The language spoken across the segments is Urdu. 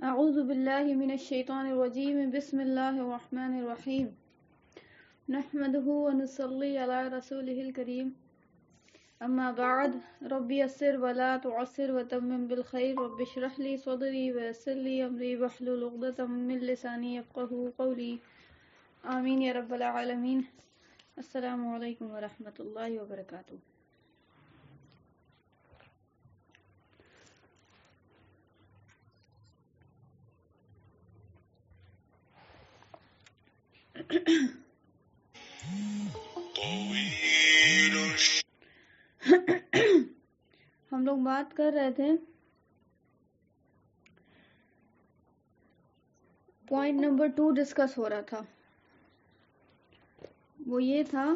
اعوذ باللہ من الشیطان الرجیم بسم اللہ الرحمن الرحیم نحمده ونصلی علی رسولہ الکریم اما بعد رب یسر ولا تعسر وتمم بالخیر رب اشرح لی صدری ویسر لی امری واحلل عقدۃ من لسانی یفقهوا قولی آمین یا رب العالمین۔ السلام علیکم ورحمۃ اللہ وبرکاتہ۔ ہم لوگ بات کر رہے تھے پوائنٹ نمبر 2 ڈسکس ہو رہا تھا، وہ یہ تھا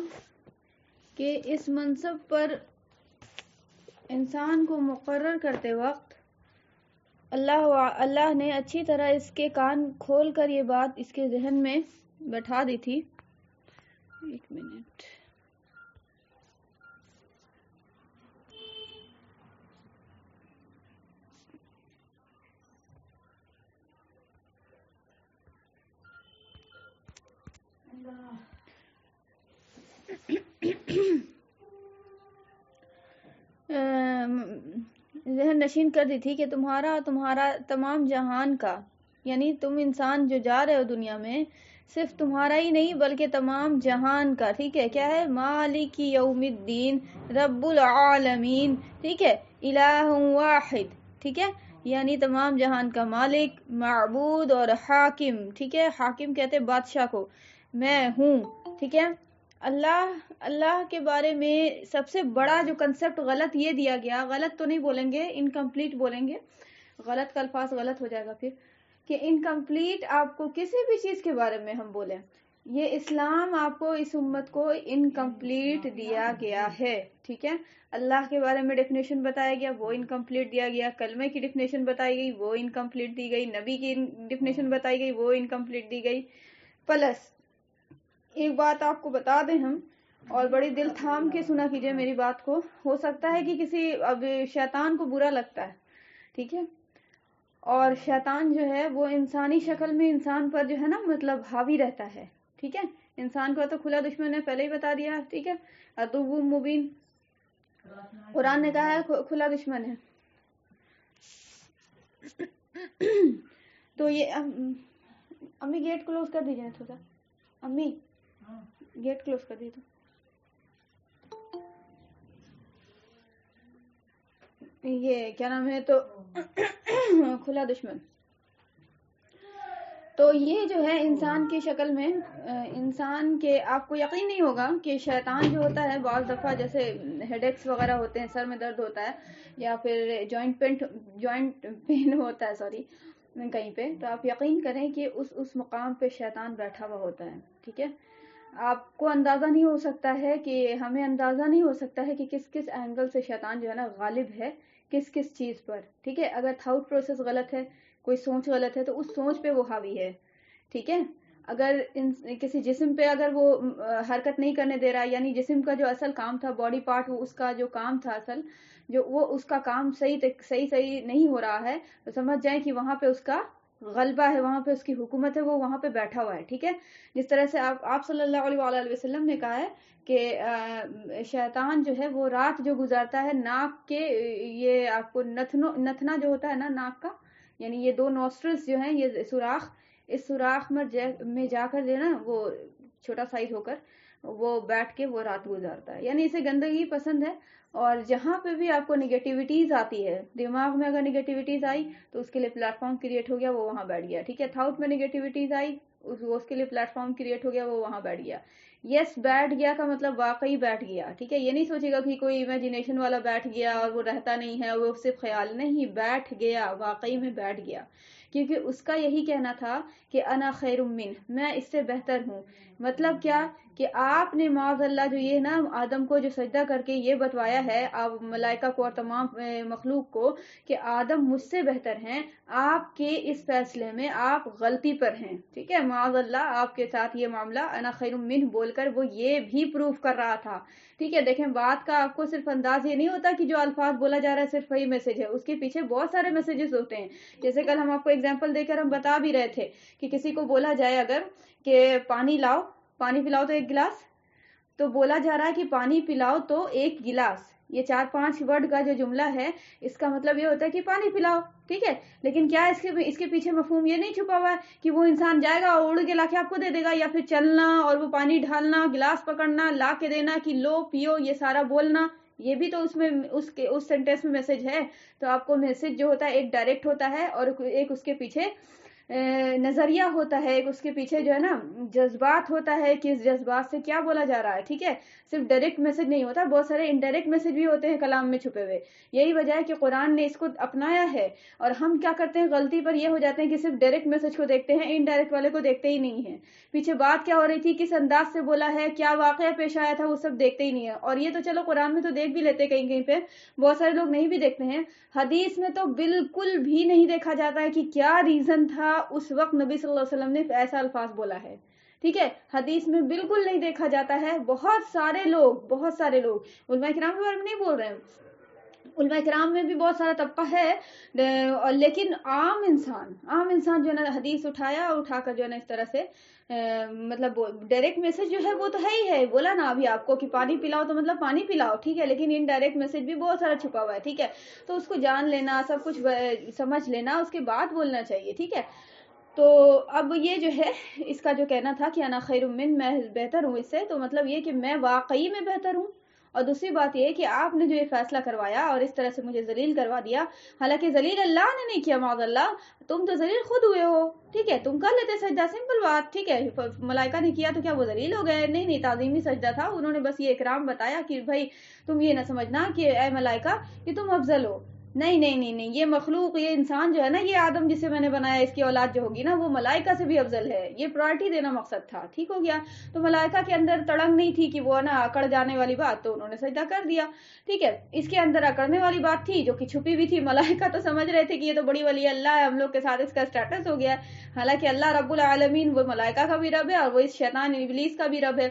کہ اس منصب پر انسان کو مقرر کرتے وقت اللہ نے اچھی طرح اس کے کان کھول کر یہ بات اس کے ذہن میں بٹھا دی تھی۔ ایک منٹ، ذہن نشین کر دی تھی کہ تمہارا تمام جہان کا، یعنی تم انسان جو جا رہے ہو دنیا میں، صرف تمہارا ہی نہیں بلکہ تمام جہان کا، ٹھیک ہے، کیا ہے؟ مالک یوم الدین، رب العالمین، ٹھیک ہے، الہ واحد، ٹھیک ہے، یعنی تمام جہان کا مالک، معبود اور حاکم، ٹھیک ہے، حاکم کہتے ہیں بادشاہ کو، میں ہوں، ٹھیک ہے۔ اللہ کے بارے میں سب سے بڑا جو کنسپٹ غلط یہ دیا گیا، غلط تو نہیں بولیں گے، انکمپلیٹ بولیں گے، غلط کا الفاظ غلط ہو جائے گا پھر، کہ انکمپلیٹ آپ کو کسی بھی چیز کے بارے میں ہم بولیں، یہ اسلام آپ کو، اس امت کو انکمپلیٹ دیا گیا ہے، ٹھیک ہے۔ اللہ کے بارے میں ڈیفینیشن بتایا گیا، وہ انکمپلیٹ دیا گیا، کلمے کی ڈیفینیشن بتائی گئی، وہ انکمپلیٹ دی گئی، نبی کی ڈیفینیشن بتائی گئی، وہ انکمپلیٹ دی گئی، پلس ایک بات آپ کو بتا دیں ہم، اور بڑی دل تھام کے سنا کیجئے میری بات کو، ہو سکتا ہے کہ کسی اب شیطان کو برا لگتا ہے، ٹھیک ہے، اور شیطان جو ہے وہ انسانی شکل میں انسان پر جو ہے نا مطلب حاوی رہتا ہے، ٹھیک ہے، انسان کو تو کھلا دشمن ہے، پہلے ہی بتا دیا، ٹھیک ہے، عدو مبین، قرآن نے کہا ہے کھلا دشمن ہے۔ تو یہ امی گیٹ کلوز کر دیجئے تھوڑا، امی گیٹ کلوز کر دیجئے، یہ کیا نام ہے، تو کھلا دشمن، تو یہ جو ہے انسان کی شکل میں، انسان کے آپ کو یقین نہیں ہوگا کہ شیطان جو ہوتا ہے بعض دفعہ جیسے ہیڈ ایکس وغیرہ ہوتے ہیں، سر میں درد ہوتا ہے، یا پھر جوائنٹ پین ہوتا ہے، سوری، کہیں پہ، تو آپ یقین کریں کہ اس مقام پہ شیطان بیٹھا ہوا ہوتا ہے، ٹھیک ہے۔ آپ کو اندازہ نہیں ہو سکتا ہے کہ ہمیں اندازہ نہیں ہو سکتا ہے کہ کس کس اینگل سے شیطان جو ہے نا غالب ہے کس کس چیز پر، ٹھیک ہے۔ اگر تھاؤٹ پروسیس غلط ہے، کوئی سوچ غلط ہے، تو اس سوچ پہ وہ حاوی ہے، ٹھیک ہے۔ اگر کسی جسم پہ اگر وہ حرکت نہیں کرنے دے رہا، یعنی جسم کا جو اصل کام تھا، باڈی پارٹ، وہ اس کا جو کام تھا اصل، جو وہ اس کا کام صحیح نہیں ہو رہا ہے، تو سمجھ جائیں کہ وہاں پہ اس کا غلبہ ہے، وہاں پہ اس کی حکومت ہے، وہ وہاں پہ بیٹھا ہوا ہے، ٹھیک ہے۔ جس طرح سے آپ صلی اللہ علیہ وآلہ وسلم نے کہا ہے کہ شیطان جو ہے وہ رات جو گزارتا ہے ناک کے، یہ آپ کو نتنا جو ہوتا ہے نا ناک کا، یعنی یہ دو نوسٹرلز جو ہیں، یہ سوراخ، اس سوراخ میں جا کر جو ہے نا وہ چھوٹا سائز ہو کر وہ بیٹھ کے وہ رات گزارتا ہے، یعنی اسے گندگی پسند ہے، اور جہاں پہ بھی آپ کو نگیٹیوٹیز آتی ہے، دماغ میں اگر نگیٹیوٹیز آئی تو اس کے لیے پلیٹ فارم کریٹ ہو گیا، وہ وہاں بیٹھ گیا، ٹھیک ہے۔ تھاؤٹ میں نگیٹیوٹیز آئی، اس کے لیے پلیٹ فارم کریٹ ہو گیا، وہ وہاں بیٹھ گیا۔ یس بیٹھ گیا کا مطلب واقعی بیٹھ گیا، ٹھیک ہے، یہ نہیں سوچے گا کہ کوئی امیجنیشن والا بیٹھ گیا اور وہ رہتا نہیں ہے، وہ صرف خیال، نہیں، بیٹھ گیا، واقعی میں بیٹھ گیا، کیونکہ اس کا یہی کہنا تھا کہ انا خیر منہ، میں اس سے بہتر ہوں۔ مطلب کیا کہ آپ نے معاذ اللہ جو یہ نا آدم کو جو سجدہ کر کے یہ بتوایا ہے، آپ ملائکہ کو اور تمام مخلوق کو، کہ آدم مجھ سے بہتر ہیں، آپ کے اس فیصلے میں آپ غلطی پر ہیں، ٹھیک ہے، معاذ اللہ آپ کے ساتھ یہ معاملہ انا خیر منہ بول کر وہ یہ بھی پروف کر رہا تھا، ٹھیک ہے۔ دیکھیں بات کا آپ کو صرف انداز یہ نہیں ہوتا کہ جو الفاظ بولا جا رہا ہے صرف وہی میسج ہے، اس کے پیچھے بہت سارے میسیجز ہوتے ہیں۔ جیسے کل ہم آپ کو اگزامپل دے کر ہم بتا بھی رہے تھے کہ کسی کو بولا جائے اگر کہ پانی لاؤ، پانی پلاؤ تو 1 گلاس، تو بولا جا رہا ہے کہ پانی پلاؤ تو 1 گلاس، یہ 4-5 ورڈ کا جو جملہ ہے اس کا مطلب یہ ہوتا ہے کہ پانی پلاؤ، ٹھیک ہے. لیکن کیا اس کے پیچھے مفہوم یہ نہیں چھپا ہوا ہے کہ وہ انسان جائے گا اور اڑ کے لا کے آپ کو دے دے گا، یا پھر چلنا اور وہ پانی ڈھالنا، گلاس پکڑنا، لا کے دینا کہ لو پیو، یہ سارا بولنا، یہ بھی تو اس میں اس سینٹینس میں میسج ہے. تو آپ کو میسج جو ہوتا ہے ایک ڈائریکٹ ہوتا ہے اور ایک اس کے پیچھے نظریہ ہوتا ہے، ایک اس کے پیچھے جو ہے نا جذبات ہوتا ہے کہ اس جذبات سے کیا بولا جا رہا ہے، ٹھیک ہے. صرف ڈائریکٹ میسج نہیں ہوتا، بہت سارے انڈائریکٹ میسج بھی ہوتے ہیں کلام میں چھپے ہوئے. یہی وجہ ہے کہ قرآن نے اس کو اپنایا ہے. اور ہم کیا کرتے ہیں، غلطی پر یہ ہو جاتے ہیں کہ صرف ڈائریکٹ میسج کو دیکھتے ہیں، انڈائریکٹ والے کو دیکھتے ہی نہیں ہیں. پیچھے بات کیا ہو رہی تھی، کس انداز سے بولا ہے، کیا واقعہ پیش آیا تھا، وہ سب دیکھتے ہی نہیں ہے. اور یہ تو چلو قرآن میں تو دیکھ بھی لیتے کہیں کہیں پہ، بہت سارے لوگ نہیں بھی دیکھتے ہیں. حدیث میں تو بالکل بھی نہیں دیکھا جاتا ہے کہ کیا ریزن تھا اس وقت نبی صلی اللہ علیہ وسلم نے ایسا الفاظ بولا ہے، ٹھیک ہے. حدیث میں بالکل نہیں دیکھا جاتا ہے. بہت سارے لوگ علماء کرام کے بارے میں نہیں بول رہے ہیں، علماء کرام میں بھی بہت سارا طبقہ ہے، لیکن عام انسان جو ہے نا حدیث اٹھا کر جو ہے نا اس طرح سے مطلب ڈائریکٹ میسج جو ہے وہ تو ہے ہی ہے. بولا نا ابھی آپ کو کہ پانی پلاؤ تو مطلب پانی پلاؤ، ٹھیک ہے. لیکن انڈائریکٹ میسج بھی بہت سارا چھپا ہوا ہے، ٹھیک ہے. تو اس کو جان لینا، سب کچھ سمجھ لینا، اس کے بعد بولنا چاہیے، ٹھیک ہے. تو اب یہ جو ہے اس کا جو کہنا تھا کہ انا خیر من، میں بہتر ہوں اس سے، تو مطلب یہ کہ میں واقعی میں بہتر ہوں. اور دوسری بات یہ کہ آپ نے جو یہ فیصلہ کروایا اور اس طرح سے مجھے ذلیل کروا دیا، حالانکہ ذلیل اللہ نے نہیں کیا، معاذ اللہ، تم تو ذلیل خود ہوئے ہو، ٹھیک ہے. تم کر لیتے سجدہ، سمپل بات، ٹھیک ہے. ملائکہ نے کیا تو کیا وہ ذلیل ہو گئے؟ نہیں، تعظیمی سجدہ تھا. انہوں نے بس یہ اکرام بتایا کہ بھائی تم یہ نہ سمجھنا کہ اے ملائکہ کہ تم افضل ہو. نہیں، یہ مخلوق، یہ انسان جو ہے نا، یہ آدم جسے میں نے بنایا، اس کی اولاد جو ہوگی نا، وہ ملائکہ سے بھی افضل ہے. یہ پرائرٹی دینا مقصد تھا، ٹھیک ہو گیا. تو ملائکہ کے اندر تڑنگ نہیں تھی کہ وہ نا اکڑ جانے والی بات، تو انہوں نے سجدہ کر دیا، ٹھیک ہے. اس کے اندر اکڑنے والی بات تھی جو کہ چھپی بھی تھی. ملائکہ تو سمجھ رہے تھے کہ یہ تو بڑی ولی اللہ ہے، ہم لوگ کے ساتھ اس کا اسٹیٹس ہو گیا ہے. حالانکہ اللہ رب العالمین وہ ملائکہ کا بھی رب ہے اور وہ اس شیطان ابلیس کا بھی رب ہے.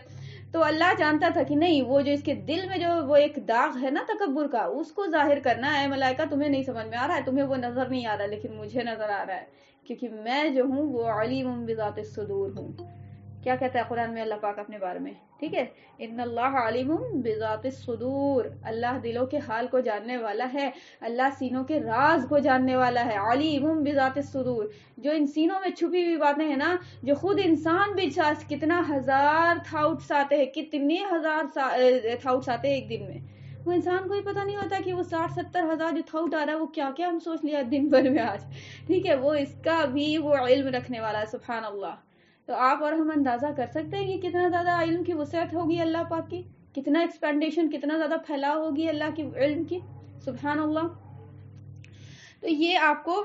تو اللہ جانتا تھا کہ نہیں، وہ جو اس کے دل میں جو وہ ایک داغ ہے نا تکبر کا، اس کو ظاہر کرنا ہے. ملائکہ تمہیں نہیں سمجھ میں آ رہا ہے، تمہیں وہ نظر نہیں آ رہا، لیکن مجھے نظر آ رہا ہے، کیونکہ میں جو ہوں وہ علیم بذات الصدور ہوں. کیا کہتا ہے قرآن میں اللہ پاک اپنے بارے میں، ٹھیک ہے. ان اللہ علیم بذات الصدور، اللہ دلوں کے حال کو جاننے والا ہے، اللہ سینوں کے راز کو جاننے والا ہے. علیم بذات الصدور، جو ان سینوں میں چھپی ہوئی باتیں ہیں نا، جو خود انسان بھی کتنا ہزار تھاٹس آتے ہیں، کتنے ہزار تھاٹس آتے ہیں ایک دن میں، وہ انسان کو ہی پتہ نہیں ہوتا کہ وہ 60-70 ہزار جو تھاٹ آ رہا ہے وہ کیا کیا ہم سوچ لیا دن بھر میں آج، ٹھیک ہے. وہ اس کا بھی وہ علم رکھنے والا ہے، سبحان اللہ. تو آپ اور ہم اندازہ کر سکتے ہیں کہ کتنا زیادہ علم کی وسعت ہوگی اللہ پاک کی، کتنا ایکسپینڈیشن، کتنا زیادہ پھیلاؤ ہوگی اللہ کی علم کی، سبحان اللہ. تو یہ آپ کو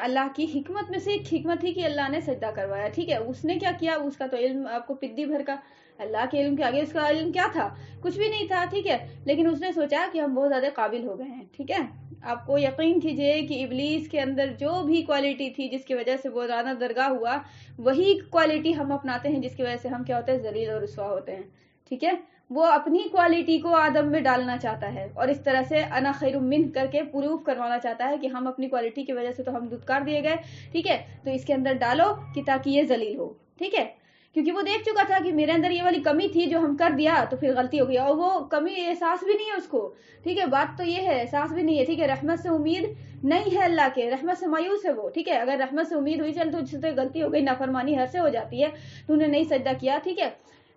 اللہ کی حکمت میں سے ایک حکمت ہی کہ اللہ نے سجدہ کروایا، ٹھیک ہے. اس نے کیا کیا، اس کا تو علم آپ کو پدی بھر کا، اللہ کے علم کے آگے اس کا علم کیا تھا، کچھ بھی نہیں تھا، ٹھیک ہے. لیکن اس نے سوچا کہ ہم بہت زیادہ قابل ہو گئے ہیں، ٹھیک ہے. آپ کو یقین کیجئے کہ ابلیس کے اندر جو بھی کوالٹی تھی جس کی وجہ سے وہ رانا درگاہ ہوا، وہی کوالٹی ہم اپناتے ہیں جس کی وجہ سے ہم کیا ہوتے ہیں، ذلیل اور رسوا ہوتے ہیں، ٹھیک ہے. وہ اپنی کوالٹی کو آدم میں ڈالنا چاہتا ہے اور اس طرح سے انا خیر منہ کر کے پروف کروانا چاہتا ہے کہ ہم اپنی کوالٹی کی وجہ سے تو ہم دھتکار دیے گئے، ٹھیک ہے. تو اس کے اندر ڈالو کہ تاکہ یہ ذلیل ہو، ٹھیک ہے. کیونکہ وہ دیکھ چکا تھا کہ میرے اندر یہ والی کمی تھی جو ہم کر دیا تو پھر غلطی ہو گئی، اور وہ کمی احساس بھی نہیں ہے اس کو، ٹھیک ہے. بات تو یہ ہے، احساس بھی نہیں ہے، ٹھیک ہے. رحمت سے امید نہیں ہے اللہ کے، رحمت سے مایوس ہے وہ، ٹھیک ہے. اگر رحمت سے امید ہوئی، چل تو جس سے غلطی ہو گئی، نافرمانی ہر سے ہو جاتی ہے، تو نے نہیں سجدہ کیا، ٹھیک ہے.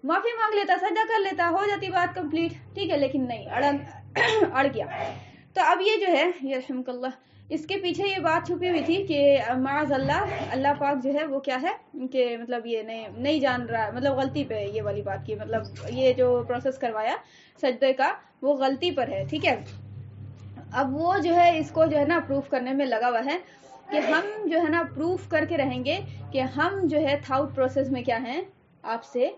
معافی مانگ لیتا، سجدہ کر لیتا، ہو جاتی بات کمپلیٹ، ٹھیک ہے. لیکن نہیں، اڑ گیا. تو اب یہ جو ہے یرحمک اللہ، اس کے پیچھے یہ بات چھپی ہوئی تھی کہ معاذ اللہ پاک جو ہے وہ کیا ہے کہ مطلب یہ نہیں جان رہا، مطلب غلطی پہ یہ والی بات کی، مطلب یہ جو پروسیس کروایا سجدے کا وہ غلطی پر ہے، ٹھیک ہے. اب وہ جو ہے اس کو جو ہے نا پروف کرنے میں لگا ہوا ہے کہ ہم جو ہے نا پروف کر کے رہیں گے کہ ہم جو ہے تھاؤٹ پروسیس میں کیا ہیں، آپ سے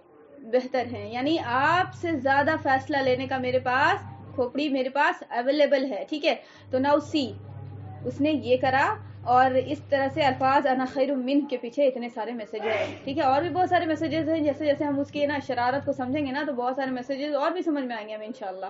بہتر ہیں. یعنی آپ سے زیادہ فیصلہ لینے کا میرے پاس کھوپڑی میرے پاس اویلیبل ہے، ٹھیک ہے. تو ناؤ سی، اس نے یہ کرا اور اس طرح سے الفاظ انا خیر من کے پیچھے اتنے سارے میسیجز ہیں. ٹھیک ہے, اور بھی بہت سارے میسیجز ہیں, جیسے جیسے ہم اس کی نا شرارت کو سمجھیں گے نا تو بہت سارے میسیجز اور بھی سمجھ میں آئیں گے ہمیں انشاءاللہ.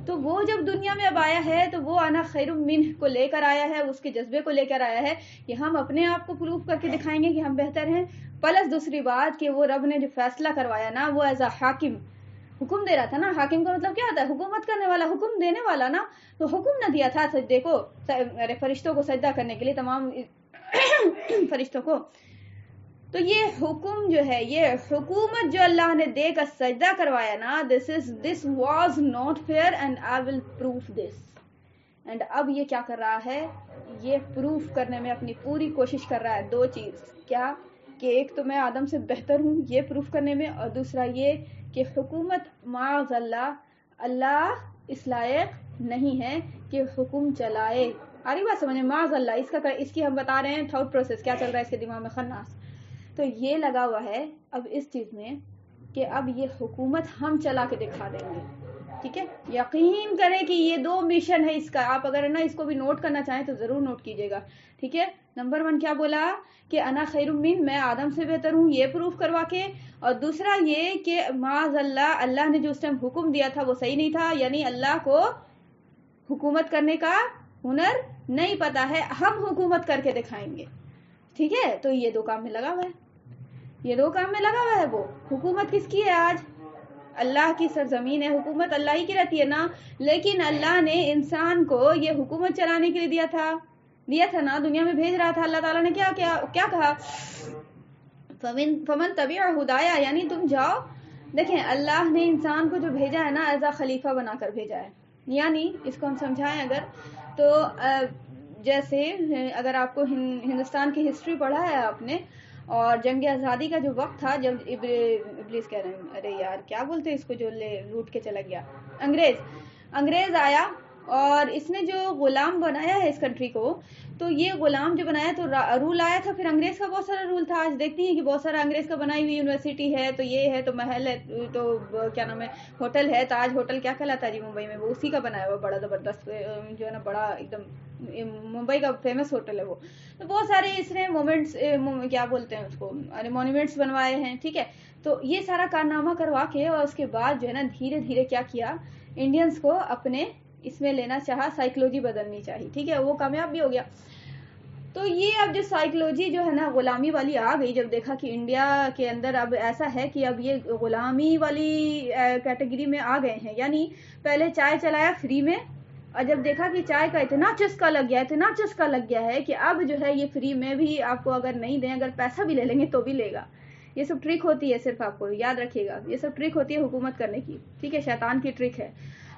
تو وہ جب دنیا میں اب آیا ہے تو وہ انا خیر من کو لے کر آیا ہے, اس کے جذبے کو لے کر آیا ہے کہ ہم اپنے آپ کو پروف کر کے دکھائیں گے کہ ہم بہتر ہیں. پلس دوسری بات کہ وہ رب نے جو فیصلہ کروایا نا, وہ ایز اے حاکم حکم دے رہا تھا نا. حاکم کا مطلب کیا ہوتا ہے؟ حکومت کرنے والا, حکم دینے والا نا. تو حکم نہ دیا تھا سجدے کو, فرشتوں کو سجدہ کرنے کے لیے, تمام فرشتوں کو. تو یہ حکم جو ہے, یہ حکومت جو اللہ نے دے کر سجدہ کروایا نا, this was not fair and I will prove this. And اب یہ کیا کر رہا ہے, یہ پروف کرنے میں اپنی پوری کوشش کر رہا ہے. دو چیز, کیا کہ ایک تو میں آدم سے بہتر ہوں یہ پروف کرنے میں, اور دوسرا یہ کہ حکومت معاذ اللہ اس لائق نہیں ہے کہ حکم چلائے. آ رہی بات سمجھے؟ معاذ اللہ, اس کی ہم بتا رہے ہیں تھاٹ پروسیس کیا چل رہا ہے اس کے دماغ میں, خناس. تو یہ لگا ہوا ہے اب اس چیز میں کہ اب یہ حکومت ہم چلا کے دکھا دیں گے. ٹھیک ہے, یقین کریں کہ یہ دو مشن ہے اس کا. آپ اگر نا اس کو بھی نوٹ کرنا چاہیں تو ضرور نوٹ کیجئے گا. ٹھیک ہے, نمبر 1 کیا بولا کہ انا خیر من, میں آدم سے بہتر ہوں یہ پروف کروا کے, اور دوسرا یہ کہ معاذ اللہ نے جو اس ٹائم حکم دیا تھا وہ صحیح نہیں تھا, یعنی اللہ کو حکومت کرنے کا ہنر نہیں پتا ہے, ہم حکومت کر کے دکھائیں گے. ٹھیک ہے, تو یہ دو کام میں لگا ہوا ہے, یہ دو کام میں لگا ہوا ہے. وہ حکومت کس کی ہے آج؟ اللہ کی سرزمین ہے, حکومت اللہ ہی کی رہتی ہے نا. لیکن اللہ نے انسان کو یہ حکومت چلانے کے لیے دیا تھا نا, دنیا میں بھیج رہا تھا. اللہ تعالیٰ نے کیا کہا, فمن تبع ہدایا, یعنی تم جاؤ. دیکھیں اللہ نے انسان کو جو بھیجا ہے نا ایز اے خلیفہ بنا کر بھیجا ہے. یعنی اس کو ہم سمجھائیں اگر تو جیسے اگر آپ کو ہندوستان کی ہسٹری پڑھا ہے آپ نے, اور جنگ آزادی کا جو وقت تھا جب ابلیس کہہ رہے ہیں, ارے یار کیا بولتے ہیں اس کو جو لوٹ کے چلا گیا, انگریز آیا, اور اس نے جو غلام بنایا ہے اس کنٹری کو, تو یہ غلام جو بنایا تو رول آیا تھا. پھر انگریز کا بہت سارا رول تھا. آج دیکھتی ہیں کہ بہت سارا انگریز کا بنائی ہوئی یونیورسٹی ہے, تو یہ ہے, تو محل ہے, تو کیا نام ہے, ہوٹل ہے, تاج ہوٹل کیا کہلاتا ہے جی ممبئی میں, وہ اسی کا بنایا ہوا بڑا زبردست جو ہے نا, بڑا ایک دم ممبئی کا فیمس ہوٹل ہے وہ. تو بہت سارے اس نے مومنٹس کیا بولتے ہیں اس کو, مونومنٹس بنوائے ہیں. ٹھیک ہے, تو یہ سارا کارنامہ کروا کے, اور اس کے بعد جو ہے نا دھیرے دھیرے کیا کیا, انڈینز کو اپنے اس میں لینا چاہا, سائیکلوجی بدلنی چاہیے. ٹھیک ہے, وہ کامیاب بھی ہو گیا. تو یہ اب جو سائیکلوجی جو ہے نا غلامی والی آ گئی, جب دیکھا کہ انڈیا کے اندر اب ایسا ہے کہ اب یہ غلامی والی کیٹیگری میں آ گئے ہیں. یعنی پہلے چائے چلایا فری میں, اور جب دیکھا کہ چائے کا اتنا چسکا لگ گیا ہے کہ اب جو ہے یہ فری میں بھی آپ کو اگر نہیں دیں, اگر پیسہ بھی لے لیں گے تو بھی لے گا. یہ سب ٹرک ہوتی ہے, صرف آپ کو یاد رکھیے گا, یہ سب ٹرک ہوتی ہے حکومت کرنے کی. ٹھیک ہے, شیطان کی ٹرک ہے.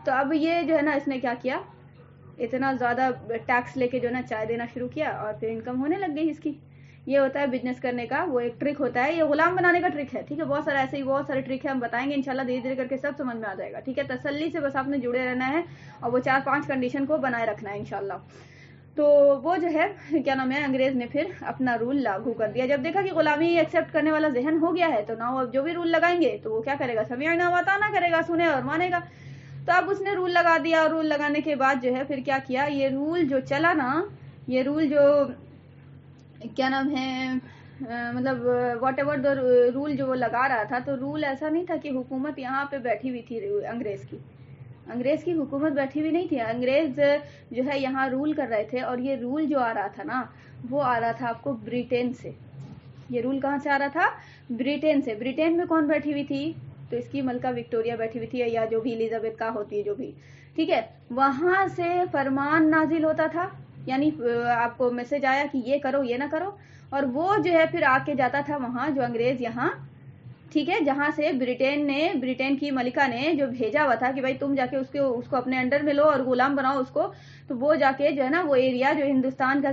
تو اب یہ جو ہے نا اس نے کیا کیا, اتنا زیادہ ٹیکس لے کے جو ہے نا چائے دینا شروع کیا, اور پھر انکم ہونے لگ گئی اس کی. یہ ہوتا ہے بزنس کرنے کا, وہ ایک ٹرک ہوتا ہے, یہ غلام بنانے کا ٹرک ہے. ٹھیک ہے, بہت سارا ایسے ہی بہت سارے ٹرک ہے, ہم بتائیں گے انشاءاللہ, دھیرے دھیرے کر کے سب سمجھ میں آ جائے گا. ٹھیک ہے, تسلی سے بس آپ نے جڑے رہنا ہے, اور وہ 4-5 کنڈیشن کو بنائے رکھنا ہے انشاءاللہ. تو وہ جو ہے کیا نام ہے, انگریز نے پھر اپنا رول لاگو کر دیا. جب دیکھا کہ غلامی ایکسیپٹ کرنے والا ذہن ہو گیا ہے, تو نہ اب جو بھی رول لگائیں گے تو وہ کیا کرے گا, سمعنا واطعنا کرے گا, سنے اور مانے گا. تو اب اس نے رول لگا دیا, اور رول لگانے کے بعد جو ہے پھر کیا کیا, یہ رول جو چلا نا, یہ رول جو کیا نام ہے, مطلب واٹ ایور دا رول جو وہ لگا رہا تھا, تو رول ایسا نہیں تھا کہ حکومت یہاں پہ بیٹھی ہوئی تھی انگریز کی حکومت بیٹھی ہوئی نہیں تھی. انگریز جو ہے یہاں رول کر رہے تھے, اور یہ رول جو آ رہا تھا نا, وہ آ رہا تھا آپ کو بریٹین سے. یہ رول کہاں سے آ رہا تھا, بریٹین سے. بریٹین میں کون بیٹھی ہوئی تھی, تو اس کی ملکہ وکٹوریا بیٹھی ہوئی تھی, یا جو بھی الیزابتھ کا ہوتی ہے جو بھی. ٹھیک ہے, وہاں سے فرمان نازل ہوتا تھا, یعنی آپ کو میسج آیا کہ یہ کرو یہ نہ کرو, اور وہ جو ہے پھر آ کے جاتا تھا وہاں جو انگریز یہاں. ٹھیک ہے, جہاں سے بریٹین کی ملکہ نے جو بھیجا ہوا تھا کہ بھائی تم جا کے اس کو اپنے انڈر میں لو اور غلام بناؤ اس کو, تو وہ جا کے جو ہے نا وہ ایریا جو ہندوستان کا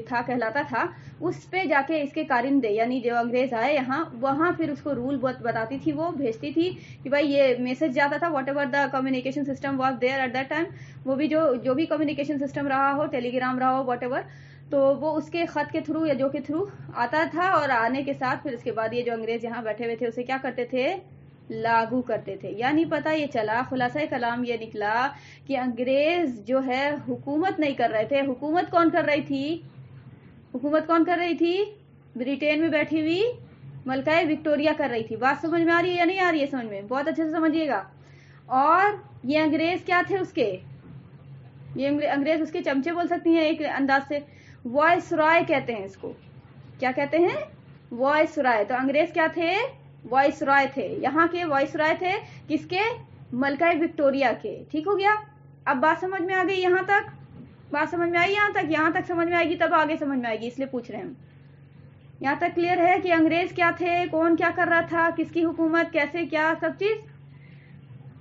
تھا کہلاتا تھا, اس پہ جا کے اس کے کارندے, یعنی جو انگریز آئے یہاں, وہاں پھر اس کو رول بتاتی تھی, وہ بھیجتی تھی کہ بھائی یہ میسج جاتا تھا, whatever the communication system was there at that time, وہ بھی جو بھی کمیونیکیشن سسٹم رہا ہو, ٹیلی گرام رہا ہو, واٹ ایور, تو وہ اس کے خط کے تھرو یا جو کے تھرو آتا تھا, اور آنے کے ساتھ پھر اس کے بعد یہ جو انگریز یہاں بیٹھے ہوئے تھے اسے کیا کرتے تھے, لاگو کرتے تھے. یعنی پتہ یہ چلا, خلاصہ کلام یہ نکلا کہ انگریز جو ہے حکومت نہیں کر رہے تھے. حکومت کون کر رہی تھی, حکومت کون کر رہی تھی؟ برطین میں بیٹھی ہوئی ملکہ وکٹوریا کر رہی تھی. بات سمجھ میں آ رہی ہے یا نہیں آ رہی ہے؟ سمجھ میں بہت اچھے سے سمجھیے گا. اور یہ انگریز کیا تھے اس کے؟ یہ انگریز اس کے چمچے بول سکتی ہیں ایک انداز سے. وائس رائے کہتے ہیں اس کو. کیا کہتے ہیں؟ وائس رائے. تو انگریز کیا تھے؟ وائس رائے تھے. یہاں کے وائس رائے تھے کس کے؟ ملکہ وکٹوریا کے. ٹھیک ہو گیا؟ اب بات سمجھ میں آ گئی یہاں تک؟ بات سمجھ میں آئی یہاں تک سمجھ میں آئے گی تب آگے سمجھ میں آئے گی، اس لیے پوچھ رہے ہیں ہم. یہاں تک کلیئر ہے کہ انگریز کیا تھے، کون کیا کر رہا تھا، کس کی حکومت، کیسے، کیا سب چیز.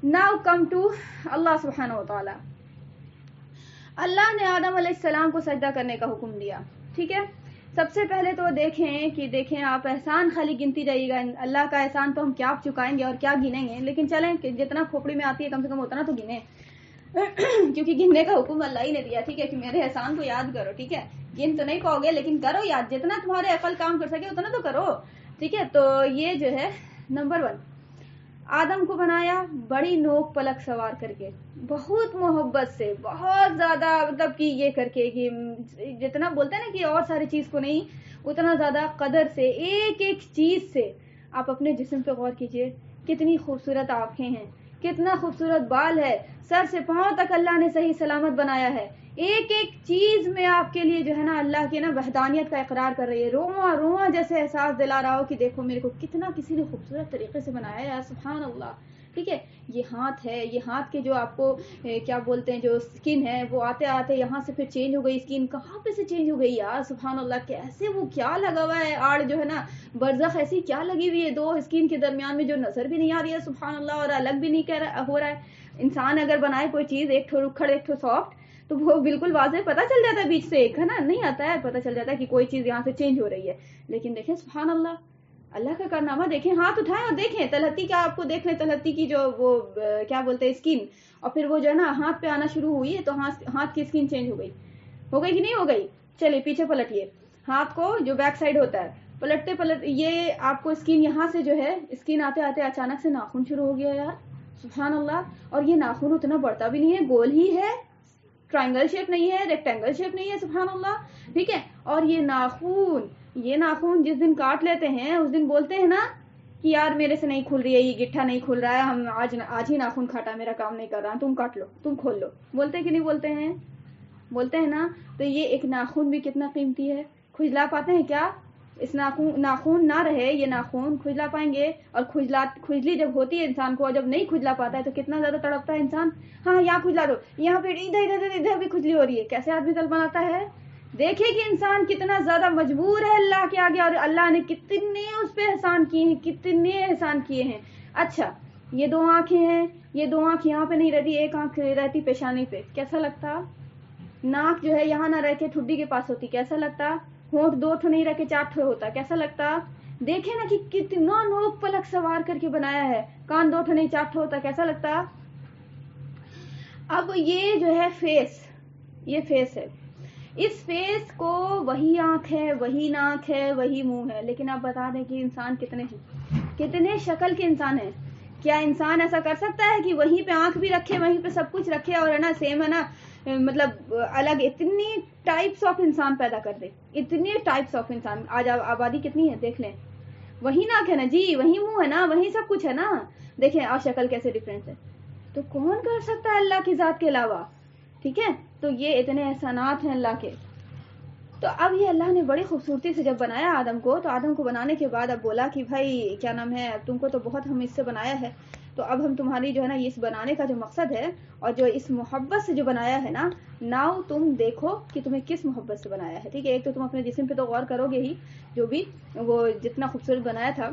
ناؤ کم ٹو اللہ سبحانہ و تعالی. اللہ نے آدم علیہ السلام کو سجدہ کرنے کا حکم دیا. ٹھیک ہے؟ سب سے پہلے تو دیکھیں آپ احسان خالی گنتی جائیے گا. اللہ کا احسان تو ہم کیا چکائیں گے اور کیا گنیں گے، لیکن چلیں کہ جتنا کھوپڑی میں آتی ہے کم سے کم اتنا تو گنیں کیونکہ گننے کا حکم اللہ ہی نے دیا. ٹھیک ہے؟ کہ میرے احسان کو یاد کرو. ٹھیک ہے؟ گن تو نہیں پاؤ گے لیکن کرو یاد، جتنا تمہارے عقل کام کر سکے اتنا تو کرو. ٹھیک ہے؟ تو یہ جو ہے نمبر 1، آدم کو بنایا بڑی نوک پلک سوار کر کے، بہت محبت سے، بہت زیادہ مطلب کہ یہ کر کے کہ جتنا بولتے ہیں نا کہ اور ساری چیز کو نہیں، اتنا زیادہ قدر سے، ایک ایک چیز سے. آپ اپنے جسم پہ غور کیجئے، کتنی خوبصورت آنکھیں ہیں، کتنا خوبصورت بال ہے، سر سے پاؤں تک اللہ نے صحیح سلامت بنایا ہے. ایک ایک چیز میں آپ کے لیے جو ہے نا اللہ کی نا وحدانیت کا اقرار کر رہی ہے. رواں رواں جیسے احساس دلا رہا ہو کہ دیکھو میرے کو کتنا کسی نے خوبصورت طریقے سے بنایا ہے، سبحان اللہ. ٹھیک ہے؟ یہ ہاتھ ہے، یہ ہاتھ کے جو آپ کو کیا بولتے ہیں جو سکن ہے وہ آتے آتے یہاں سے پھر چینج ہو گئی. سکن کہاں پہ سے چینج ہو گئی یار، سبحان اللہ. کیسے وہ کیا لگا ہوا ہے آڑ جو ہے نا برزخ ایسی کیا لگی ہوئی ہے دو سکن کے درمیان میں جو نظر بھی نہیں آ رہی ہے، سبحان اللہ، اور الگ بھی نہیں ہو رہا ہے. انسان اگر بنائے کوئی چیز، ایک ٹھو رکھڑ ایک ٹھو سافٹ، تو وہ بالکل واضح پتہ چل جاتا ہے بیچ سے ایک ہے نا، نہیں آتا ہے پتہ چل جاتا ہے کہ کوئی چیز یہاں سے چینج ہو رہی ہے. لیکن دیکھیں سبحان اللہ، اللہ کا کارنامہ دیکھیں. ہاتھ اٹھائیں اور دیکھیں تلہٹی کا، آپ کو دیکھ لیں تلہٹی کی جو وہ کیا بولتے ہیں اسکن، اور پھر وہ جو ہے نا ہاتھ پہ آنا شروع ہوئی ہے تو ہاتھ کی اسکن چینج ہو گئی کہ نہیں ہو گئی؟ چلیے پیچھے پلٹیے ہاتھ کو، جو بیک سائڈ ہوتا ہے، پلٹتے یہ آپ کو اسکن یہاں سے جو ہے اسکن آتے آتے اچانک سے ناخن شروع ہو گیا یار، سبحان اللہ. اور یہ ناخن اتنا بڑھتا بھی نہیں ہے، گول ہی ہے، ٹرائنگل شیپ نہیں ہے، ریکٹینگل شیپ نہیں ہے، سبحان اللہ. ٹھیک ہے؟ اور یہ ناخن جس دن کاٹ لیتے ہیں اس دن بولتے ہیں نا کہ یار میرے سے نہیں کھل رہی ہے، یہ گٹھا نہیں کھل رہا ہے، ہم آج ہی ناخن کاٹا، میرا کام نہیں کر رہا، تم کاٹ لو، تم کھول لو. بولتے ہیں کہ نہیں بولتے ہیں؟ بولتے ہیں نا. تو یہ ایک ناخن بھی کتنا قیمتی ہے. کھجلا پاتے ہیں کیا؟ اس ناخن نہ رہے یہ ناخن، کھجلا پائیں گے؟ اور کھجلی جب ہوتی ہے انسان کو اور جب نہیں کھجلا پاتا ہے تو کتنا زیادہ تڑپتا ہے انسان. ہاں یہاں کھجلا دو، یہاں پہ ادھر بھی کھجلی ہو رہی ہے، کیسے آدمی تل بناتا ہے. دیکھیں کہ انسان کتنا زیادہ مجبور ہے اللہ کے آگے، اور اللہ نے کتنے اس پہ احسان کیے ہیں، کتنے احسان کیے ہیں. اچھا یہ 2 آنکھیں ہیں، یہ 2 آنکھ یہاں پہ نہیں رہتی، ایک آنکھ رہتی پیشانی پہ، کیسا لگتا؟ ناک جو ہے یہاں نہ رہ کے ٹھڈی کے پاس ہوتی، کیسا لگتا؟ ہونٹ 2 ٹھو نہیں رہ کے 4 ٹھو ہوتا، کیسا لگتا؟ دیکھیں نا کہ کتنا نوک پلک سوار کر کے بنایا ہے. کان 2 ٹھو نہیں 4 ٹھو ہوتا، کیسا لگتا؟ اب یہ جو ہے یہ فیس ہے. اس فیس کو وہی آنکھ ہے، وہی ناک ہے، وہی منہ ہے، لیکن آپ بتا دیں کہ انسان کتنے شکل کے انسان ہیں. کیا انسان ایسا کر سکتا ہے کہ وہیں پہ آنکھ بھی رکھے، وہیں پہ سب کچھ رکھے اور ہے نا سیم ہے نا مطلب الگ اتنی ٹائپس آف انسان پیدا کر دے؟ اتنی ٹائپس آف انسان، آج آبادی کتنی ہے دیکھ لیں. وہی ناک ہے نا جی، وہی منہ ہے نا، وہی سب کچھ ہے نا. دیکھیں اور شکل کیسے ڈفرینس ہے. تو کون کر سکتا ہے اللہ کی ذات کے علاوہ؟ ٹھیک ہے؟ تو یہ اتنے احسانات ہیں اللہ کے. تو اب یہ اللہ نے بڑی خوبصورتی سے جب بنایا آدم کو، تو آدم کو بنانے کے بعد اب بولا کہ بھائی کیا نام ہے، تم کو تو بہت ہم اس سے بنایا ہے، تو اب ہم تمہاری جو ہے نا اس بنانے کا جو مقصد ہے اور جو اس محبت سے جو بنایا ہے نا، ناؤ تم دیکھو کہ تمہیں کس محبت سے بنایا ہے. ٹھیک ہے؟ ایک تو تم اپنے جسم پہ تو غور کرو گے ہی، جو بھی وہ جتنا خوبصورت بنایا تھا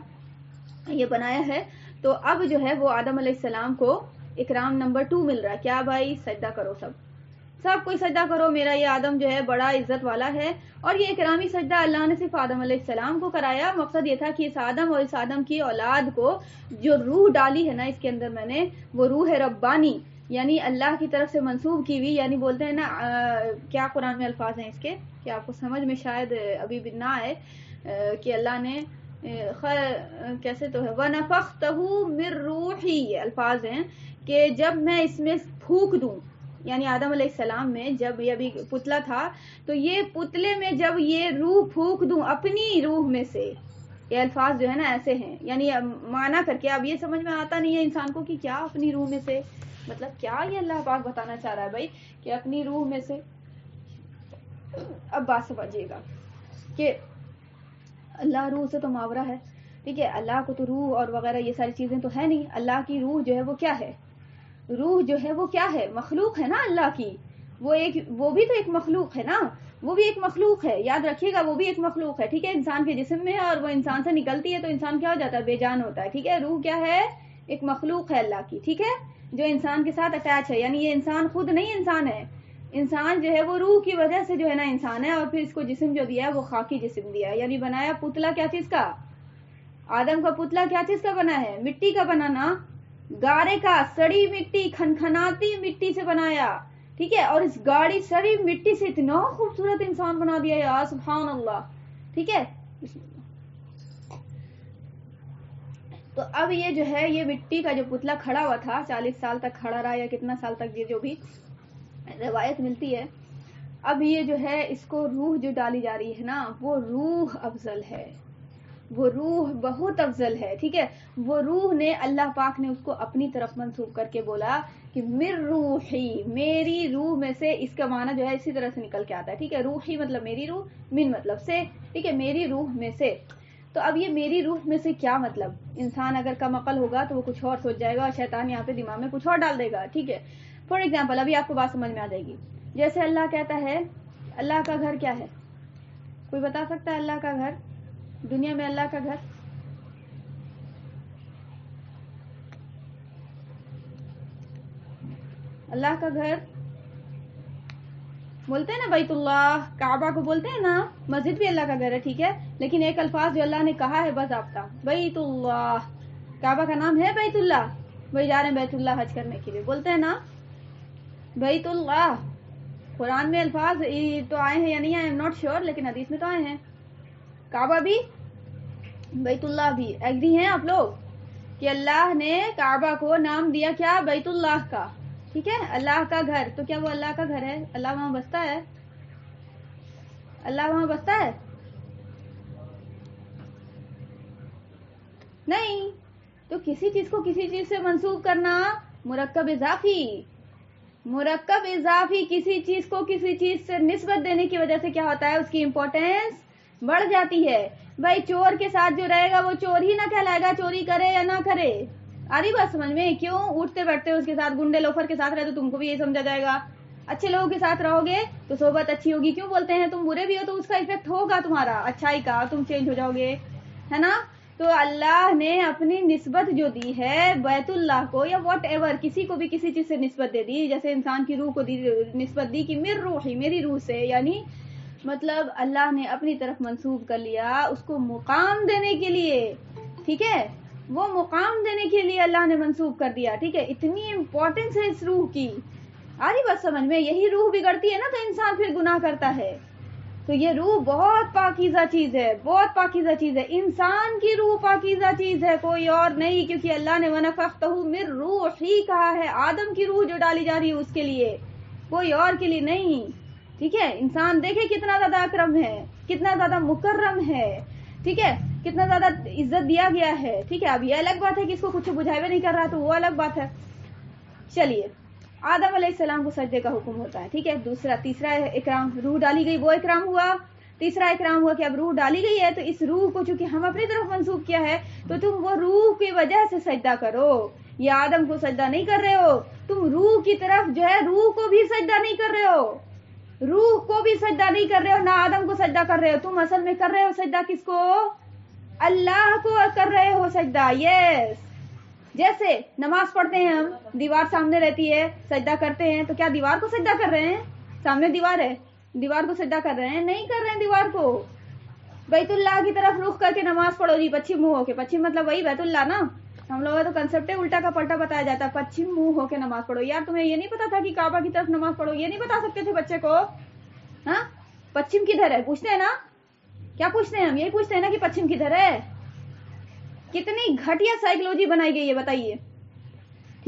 یہ بنایا ہے. تو اب جو ہے وہ آدم علیہ السلام کو اکرام نمبر 2 مل رہا ہے. کیا بھائی؟ سجدہ کرو، سب کوئی سجدہ کرو، میرا یہ آدم جو ہے بڑا عزت والا ہے. اور یہ اکرامی سجدہ اللہ نے صرف آدم علیہ السلام کو کرایا. مقصد یہ تھا کہ اس آدم اور اس آدم کی اولاد کو جو روح ڈالی ہے نا اس کے اندر میں نے، وہ روح ربانی یعنی اللہ کی طرف سے منسوب کی ہوئی، یعنی بولتے ہیں نا کیا قرآن میں الفاظ ہیں اس کے کہ آپ کو سمجھ میں شاید ابھی بھی نہ آئے، کہ اللہ نے کیسے تو ہے وَنَفَخْتَهُ مِن رُوحِي، الفاظ ہیں کہ جب میں اس میں پھونک دوں، یعنی آدم علیہ السلام میں جب یہ ابھی پتلا تھا تو یہ پتلے میں جب یہ روح پھونک دوں اپنی روح میں سے، یہ الفاظ جو ہے نا ایسے ہیں، یعنی معنی کر کے اب یہ سمجھ میں آتا نہیں ہے انسان کو کہ کیا اپنی روح میں سے، مطلب کیا یہ اللہ پاک بتانا چاہ رہا ہے بھائی کہ اپنی روح میں سے. اب بات سمجھیے گا کہ اللہ روح سے تو ماورا ہے، ٹھیک ہے، اللہ کو تو روح اور وغیرہ یہ ساری چیزیں تو ہے نہیں. اللہ کی روح جو ہے وہ کیا ہے؟ روح جو ہے وہ کیا ہے؟ مخلوق ہے نا اللہ کی، وہ بھی تو ایک مخلوق ہے نا، وہ بھی ایک مخلوق ہے، یاد رکھیے گا وہ بھی ایک مخلوق ہے، ٹھیک ہے، انسان کے جسم میں ہے اور وہ انسان سے نکلتی ہے تو انسان کیا ہو جاتا ہے؟ بے جان ہوتا ہے، ٹھیک ہے. روح کیا ہے؟ ایک مخلوق ہے اللہ کی، ٹھیک ہے، جو انسان کے ساتھ اٹیچ ہے. یعنی یہ انسان خود نہیں انسان ہے، انسان جو ہے وہ روح کی وجہ سے جو ہے نا انسان ہے، اور پھر اس کو جسم جو دیا ہے وہ خاکی جسم دیا ہے. یعنی بنایا پتلا کیا چیز کا؟ آدم کا پتلا کیا چیز کا بنا ہے؟ مٹی کا بنانا، گارے کا، سڑی مٹی، کھنکھناتی مٹی سے بنایا، ٹھیک ہے، اور اس گاڑی سڑی مٹی سے اتنا خوبصورت انسان بنا دیا یا سبحان اللہ، ٹھیک ہے. تو اب یہ جو ہے یہ مٹی کا جو پتلا کھڑا ہوا تھا 40 سال تک کھڑا رہا یا کتنا سال تک، یہ جو بھی روایت ملتی ہے، اب یہ جو ہے اس کو روح جو ڈالی جا رہی ہے نا وہ روح افضل ہے، وہ روح بہت افضل ہے، ٹھیک ہے. وہ روح نے اللہ پاک نے اس کو اپنی طرف منسوب کر کے بولا کہ مر روحی، میری روح میں سے. اس کا معنی جو ہے اسی طرح سے نکل کے آتا ہے، ٹھیک ہے، روحی مطلب میری روح، من مطلب سے، ٹھیک ہے، میری روح میں سے. تو اب یہ میری روح میں سے کیا مطلب؟ انسان اگر کم عقل ہوگا تو وہ کچھ اور سوچ جائے گا اور شیطان یہاں پہ دماغ میں کچھ اور ڈال دے گا، ٹھیک ہے. فار ایگزامپل ابھی آپ کو بات سمجھ میں آ جائے گی. جیسے اللہ کہتا ہے اللہ کا گھر کیا ہے؟ کوئی بتا سکتا ہے اللہ کا گھر؟ دنیا میں اللہ کا گھر اللہ کا گھر بولتے ہیں نا بیت اللہ، کعبہ کو بولتے ہیں نا، مسجد بھی اللہ کا گھر ہے، ٹھیک ہے، لیکن ایک الفاظ جو اللہ نے کہا ہے باضابطہ، بیت اللہ. کعبہ کا نام ہے بیت اللہ، وہی جا رہے ہیں بیت اللہ حج کرنے کے لیے، بولتے ہیں نا بیت اللہ. قرآن میں الفاظ تو آئے ہیں یا نہیں آئے ایم ناٹ شیور، لیکن حدیث میں تو آئے ہیں. کعبہ بھی بیت اللہ بھی. ایگری ہیں آپ لوگ کہ اللہ نے کعبہ کو نام دیا کیا؟ بیت اللہ کا، ٹھیک ہے، اللہ کا گھر. تو کیا وہ اللہ کا گھر ہے؟ اللہ وہاں بستا ہے؟ اللہ وہاں بستا ہے؟ نہیں. تو کسی چیز کو کسی چیز سے منسوب کرنا مرکب اضافی کسی چیز کو کسی چیز سے نسبت دینے کی وجہ سے کیا ہوتا ہے؟ اس کی امپورٹینس بڑھ جاتی ہے. بھائی چور کے ساتھ جو رہے گا وہ چور ہی نہ کہلائے گا، چوری کرے یا نہ کرے. آ رہی بات سمجھ میں؟ کیوں اٹھتے بیٹھتے اس کے ساتھ، گنڈے لوفر کے ساتھ رہے تو تم کو بھی یہی سمجھا جائے گا. اچھے لوگوں کے ساتھ رہو گے تو صحبت اچھی ہوگی. کیوں بولتے ہیں تم برے بھی ہو تو اس کا افیکٹ ہوگا تمہارا اچھائی کا، تم چینج ہو جاؤ گے، ہے نا. تو اللہ نے اپنی نسبت جو دی ہے بیت اللہ کو یا واٹ ایور، کسی کو بھی کسی چیز سے نسبت دے دی. جیسے انسان کی روح کو نسبت دی کہ مر روحی، میری روح سے، یعنی مطلب اللہ نے اپنی طرف منسوب کر لیا اس کو مقام دینے کے لیے، ٹھیک ہے، وہ مقام دینے کے لیے اللہ نے منسوب کر دیا، ٹھیک ہے. اتنی امپورٹنس ہے اس روح کی. آ رہی بات سمجھ میں؟ یہی روح بگڑتی ہے نا تو انسان پھر گناہ کرتا ہے. تو یہ روح بہت پاکیزہ چیز ہے، بہت پاکیزہ چیز ہے. انسان کی روح پاکیزہ چیز ہے، کوئی اور نہیں، کیونکہ اللہ نے وَنَفَخْتُ مِن رُوحِی کہا ہے. آدم کی روح جو ڈالی جا رہی ہے اس کے لیے، کوئی اور کے لیے نہیں، ٹھیک ہے. انسان دیکھے کتنا زیادہ اکرم ہے، کتنا زیادہ مکرم ہے، ٹھیک ہے، کتنا زیادہ عزت دیا گیا ہے، ٹھیک ہے. اب یہ الگ بات ہے کہ اس کو کچھ بجھائے نہیں کر رہا تو وہ الگ بات ہے. چلیے، آدم علیہ السلام کو سجدے کا حکم ہوتا ہے، ٹھیک ہے. تیسرا اکرام، روح ڈالی گئی وہ اکرام ہوا. تیسرا اکرام ہوا کہ اب روح ڈالی گئی ہے تو اس روح کو چونکہ ہم اپنی طرف منسوب کیا ہے تو تم وہ روح کی وجہ سے سجدہ کرو. یا آدم کو سجدہ نہیں کر رہے ہو تم، روح کی طرف جو ہے روح کو بھی سجدہ نہیں کر رہے ہو، روح کو بھی سجدہ نہیں کر رہے ہو، نہ آدم کو سجدہ کر رہے ہو. تم اصل میں کر رہے ہو سجدہ کس کو؟ اللہ کو کر رہے ہو سجدہ. یس. جیسے نماز پڑھتے ہیں ہم، دیوار سامنے رہتی ہے، سجدہ کرتے ہیں تو کیا دیوار کو سجدہ کر رہے ہیں؟ سامنے دیوار ہے، دیوار کو سجدہ کر رہے ہیں؟ نہیں کر رہے ہیں دیوار کو. بیت اللہ کی طرف رخ کر کے نماز پڑھو جی، پچھم منہ ہو کے. پچھم مطلب وہی بیت اللہ نا. ہم لوگوں تو کنسپٹ الٹا کا پلٹا بتایا جاتا ہے، پچھم منہ ہو کے نماز پڑھو. یار تمہیں یہ نہیں پتا تھا کہ کعبہ کی طرف نماز پڑھو؟ یہ نہیں بتا سکتے تھے بچے کو؟ ہاں، پچھم کدھر ہے پوچھتے ہیں نا. کیا پوچھتے ہیں ہم؟ یہی پوچھتے ہیں نا کہ پچھم کدھر ہے. کتنی گھٹیا سائیکولوجی بنائی گئی ہے بتائیے،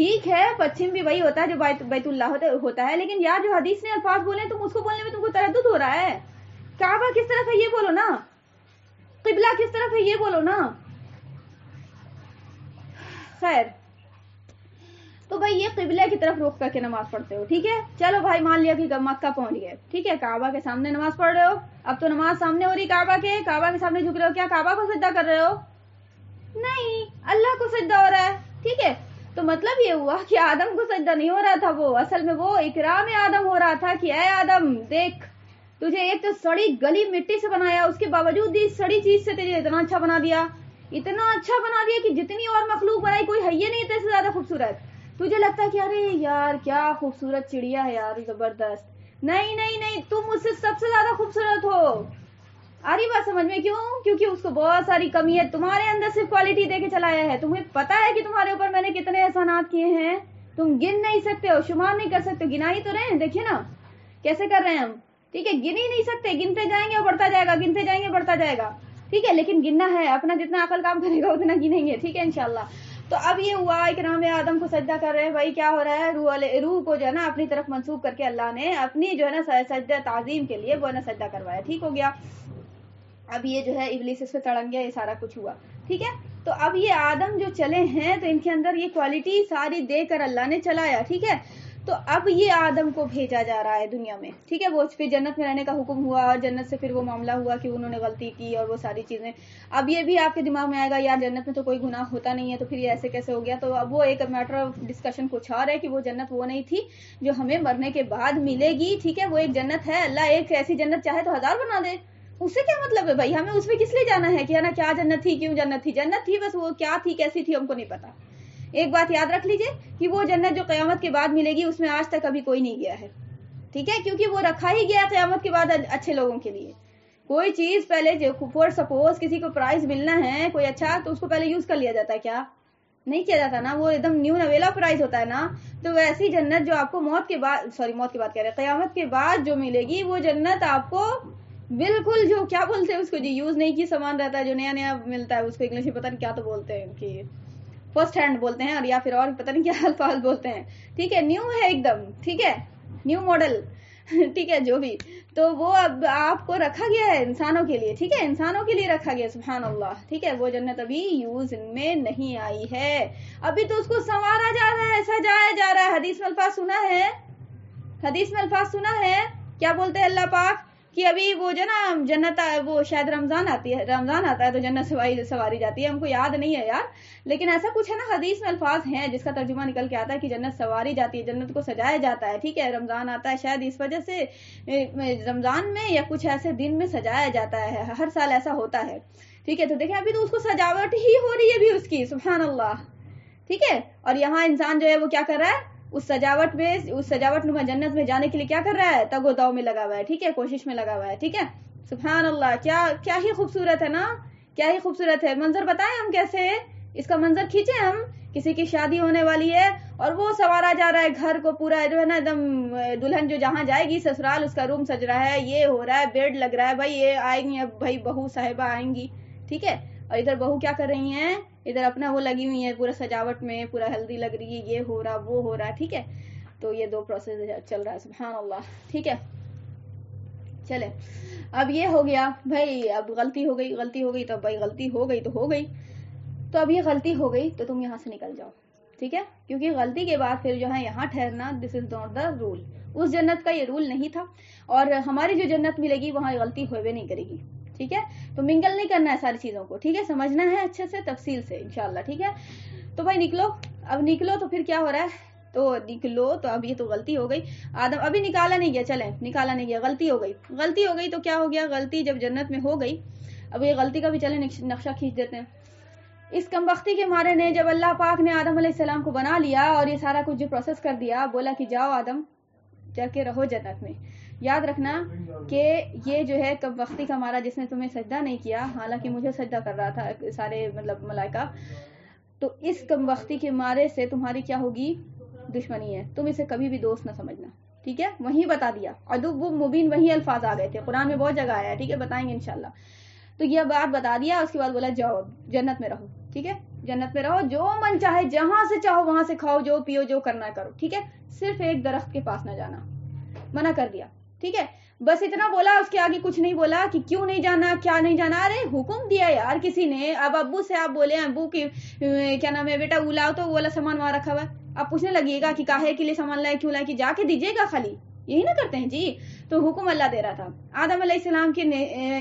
ٹھیک ہے پچھم بھی وہی ہوتا ہے جو بیت اللہ ہوتا ہے، لیکن یار جو حدیث نے الفاظ بولے تم اس کو بولنے میں تم کو تردد ہو رہا ہے. کعبہ کس طرف ہے یہ بولو نا، قبلہ کس طرف ہے یہ بولو نا. خیر تو بھائی یہ قبلہ کی طرف رخ کر کے نماز پڑھتے ہو، ٹھیک ہے. چلو بھائی مان لیا کہ مکہ پہنچ گئے، ٹھیک ہے، کعبہ کے سامنے نماز پڑھ رہے ہو. اب تو نماز سامنے ہو رہی کعبہ کے سامنے جھک رہے ہو، کیا کعبہ کو سجدہ کر رہے ہو؟ نہیں، اللہ کو سجدہ ہو رہا ہے، ٹھیک ہے. تو مطلب یہ ہوا کہ آدم کو سجدہ نہیں ہو رہا تھا، وہ اصل میں وہ اکرام آدم ہو رہا تھا کہ اے آدم دیکھ، تجھے ایک تو سڑی گلی مٹی سے بنایا، اس کے باوجود بھی سڑی چیز سے تجھے اتنا اچھا بنا دیا کہ جتنی اور مخلوق بنائی کوئی ہے نہیں تیرے سے زیادہ خوبصورت. تجھے لگتا ہے کہ ارے یار کیا خوبصورت چڑیا ہے یار، زبردست. نہیں نہیں نہیں، تم مجھ سے سب سے زیادہ خوبصورت ہو. آ رہی بات سمجھ میں؟ کیونکہ اس کو بہت ساری کمی ہے، تمہارے اندر صرف کوالٹی دے کے چلایا ہے. تمہیں پتا ہے کہ تمہارے اوپر میں نے کتنے احسانات کیے ہیں، تم گن نہیں سکتے ہو، شمار نہیں کر سکتے. گنا ہی تو رہے ہیں، دیکھیے نا کیسے کر رہے ہیں ہم، ٹھیک ہے. گن ہی نہیں سکتے، گنتے جائیں گے اور بڑھتا جائے گا، گنتے جائیں گے بڑھتا جائے گا، ٹھیک ہے. لیکن گننا ہے، اپنا جتنا عقل کام کرے گا اتنا گنیں گے، ٹھیک ہے انشاءاللہ. تو اب یہ ہوا اکرام آدم کو سجدہ کر رہے ہیں. بھائی کیا ہو رہا ہے، روح کو جو ہے نا اپنی طرف منسوب کر کے اللہ نے اپنی جو ہے نا سجدہ تعظیم کے لیے وہ ہے نا سجدہ کروایا، ٹھیک ہو گیا. اب یہ جو ہے ابلیس اس پہ تڑن گیا، یہ سارا کچھ ہوا، ٹھیک ہے. تو اب یہ آدم جو چلے ہیں تو ان کے اندر یہ کوالٹی ساری دے کر اللہ نے چلایا، ٹھیک ہے. تو اب یہ آدم کو بھیجا جا رہا ہے دنیا میں، ٹھیک ہے. وہ پھر جنت میں رہنے کا حکم ہوا اور جنت سے پھر وہ معاملہ ہوا کہ انہوں نے غلطی کی اور وہ ساری چیزیں. اب یہ بھی آپ کے دماغ میں آئے گا یار جنت میں تو کوئی گناہ ہوتا نہیں ہے، تو پھر یہ ایسے کیسے ہو گیا. تو اب وہ ایک میٹر آف ڈسکشن کچھ اور ہے کہ وہ جنت وہ نہیں تھی جو ہمیں مرنے کے بعد ملے گی، ٹھیک ہے. وہ ایک جنت ہے، اللہ ایک ایسی جنت چاہے تو 1000 بنا دے، اس سے کیا مطلب ہے بھائی. ہمیں اس میں کس لیے جانا ہے کہ ہے نا کیا جنت تھی، کیوں جنت تھی. جنت تھی بس، وہ کیا تھی کیسی تھی ہم کو نہیں پتا. ایک بات یاد رکھ لیجئے کہ وہ جنت جو قیامت کے بعد ملے گی اس میں آج تک ابھی کوئی نہیں گیا ہے، ٹھیک ہے. کیونکہ وہ رکھا ہی گیا قیامت کے بعد اچھے لوگوں کے لیے. کوئی چیز پہلے فور سپوز کسی کو پرائز ملنا ہے کوئی اچھا، تو اس کو پہلے یوز کر لیا جاتا ہے، کیا نہیں کیا جاتا نا. وہ ایک دم نیو نویلا پرائز ہوتا ہے نا. تو ویسی جنت جو آپ کو موت کے بعد کہہ رہے قیامت کے بعد جو ملے گی، وہ جنت آپ کو بالکل جو کیا بولتے ہیں اس کو جی، یوز نہیں کی سامان رہتا ہے جو نیا نیا ملتا ہے، اس کو انگلش میں پتہ نہیں کیا تو بولتے ہیں کہ فرسٹ ہینڈ بولتے ہیں، اور یا پھر اور پتہ نہیں کیا الفاظ بولتے ہیں، ٹھیک ہے. نیو ہے ایک دم، ٹھیک ہے، نیو ماڈل، ٹھیک ہے جو بھی. تو وہ اب آپ کو رکھا گیا ہے انسانوں کے لیے، ٹھیک ہے، انسانوں کے لیے رکھا گیا، سبحان اللہ، ٹھیک ہے. وہ جنت ابھی یوز میں نہیں آئی ہے، ابھی تو اس کو سنوارا جا رہا ہے، سجایا جا رہا ہے. حدیث میں الفاظ سنا ہے، کیا بولتے ہیں اللہ پاک کہ ابھی وہ جو نا جنت، وہ شاید رمضان آتا ہے تو جنت سواری جاتی ہے. ہم کو یاد نہیں ہے یار، لیکن ایسا کچھ ہے نا، حدیث میں الفاظ ہیں جس کا ترجمہ نکل کے آتا ہے کہ جنت سواری جاتی ہے، جنت کو سجایا جاتا ہے، ٹھیک ہے. رمضان آتا ہے شاید اس وجہ سے رمضان میں یا کچھ ایسے دن میں سجایا جاتا ہے، ہر سال ایسا ہوتا ہے، ٹھیک ہے. تو دیکھیں ابھی تو اس کو سجاوٹ ہی ہو رہی ہے ابھی اس کی، سبحان اللہ، ٹھیک ہے. اور یہاں انسان جو ہے وہ کیا کر رہا ہے، اس سجاوٹ نما جنت میں جانے کے لیے کیا کر رہا ہے، تگ و دو میں لگا ہوا ہے، ٹھیک ہے، کوشش میں لگا ہوا ہے، ٹھیک ہے. سبحان اللہ، کیا ہی خوبصورت ہے نا، کیا ہی خوبصورت ہے. منظر بتائیں ہم کیسے اس کا منظر کھینچے. ہم کسی کی شادی ہونے والی ہے اور وہ سوارا جا رہا ہے گھر کو پورا جو ہے نا، ایک دم دلہن جو جہاں جائے گی سسرال، اس کا روم سج رہا ہے، یہ ہو رہا ہے، بیڈ لگ رہا ہے، بھائی یہ آئیں گی، اب بھائی بہو صاحبہ آئیں گی، ٹھیک ہے. اور ادھر بہو کیا کر رہی ہیں، ادھر اپنا وہ لگی ہوئی ہے پورا سجاوٹ میں، پورا ہلدی لگ رہی ہے، یہ ہو رہا وہ ہو رہا ہے، ٹھیک ہے. تو یہ 2 پروسیس چل رہا ہے، سبحان اللہ، ٹھیک ہے. چلے اب یہ ہو گیا بھائی، اب غلطی ہو گئی تو بھائی غلطی ہو گئی تو ہو گئی. تو اب یہ غلطی ہو گئی تو تم یہاں سے نکل جاؤ، ٹھیک ہے. کیونکہ غلطی کے بعد پھر جو ہے یہاں ٹھہرنا، دس از ناٹ دا رول. اس جنت کا یہ رول نہیں تھا، اور ہماری جو جنت ملے گی وہاں غلطی ہوئے نہیں کرے گی، ٹھیک ہے. تو منگل نہیں کرنا ہے ساری چیزوں کو، ٹھیک ہے، سمجھنا ہے اچھے سے تفصیل سے انشاءاللہ، ٹھیک ہے. تو بھائی نکلو تو پھر کیا ہو رہا ہے، تو نکلو. تو اب یہ تو غلطی ہو گئی، آدم ابھی نکالا نہیں گیا، غلطی ہو گئی. تو کیا ہو گیا، غلطی جب جنت میں ہو گئی، اب یہ غلطی کا بھی چلے نقشہ کھینچ دیتے ہیں. اس کمبختی کے مارے نے جب اللہ پاک نے آدم علیہ السلام کو بنا لیا اور یہ سارا کچھ جو پروسیس کر دیا، بولا کہ جاؤ آدم جا کے رہو جنت میں. یاد رکھنا کہ یہ جو ہے کمبختی کا مارا جس نے تمہیں سجدہ نہیں کیا، حالانکہ مجھے سجدہ کر رہا تھا سارے مطلب ملائکہ، تو اس کمبختی کے مارے سے تمہاری کیا ہوگی، دشمنی ہے. تم اسے کبھی بھی دوست نہ سمجھنا، ٹھیک ہے. وہیں بتا دیا، عدو مبین وہی الفاظ آ گئے تھے، قرآن میں بہت جگہ آیا ہے، ٹھیک ہے، بتائیں گے انشاءاللہ. تو یہ بات بتا دیا، اس کے بعد بولا جاؤ جنت میں رہو، ٹھیک ہے. جنت میں رہو، جو من چاہے جہاں سے چاہو وہاں سے کھاؤ، جو پیو، جو کرنا ہے کرو، ٹھیک ہے، صرف ایک درخت کے پاس نہ جانا، منع کر دیا، ٹھیک ہے، بس اتنا بولا، اس کے آگے کچھ نہیں بولا کہ کیوں نہیں جانا، کیا نہیں جانا، ارے حکم دیا یار کسی نے. اب ابو سے آپ بولے ابو کی کیا نام ہے بیٹا وہ لاؤ، تو وہ والا سامان وہاں رکھا ہوا ہے، آپ پوچھنے لگیے گا کہ کاہے کے لیے سامان لائے، کیوں لائے، کہ جا کے دیجیے گا خالی، یہی نہ کرتے ہیں جی. تو حکم اللہ دے رہا تھا. آدم علیہ السلام کے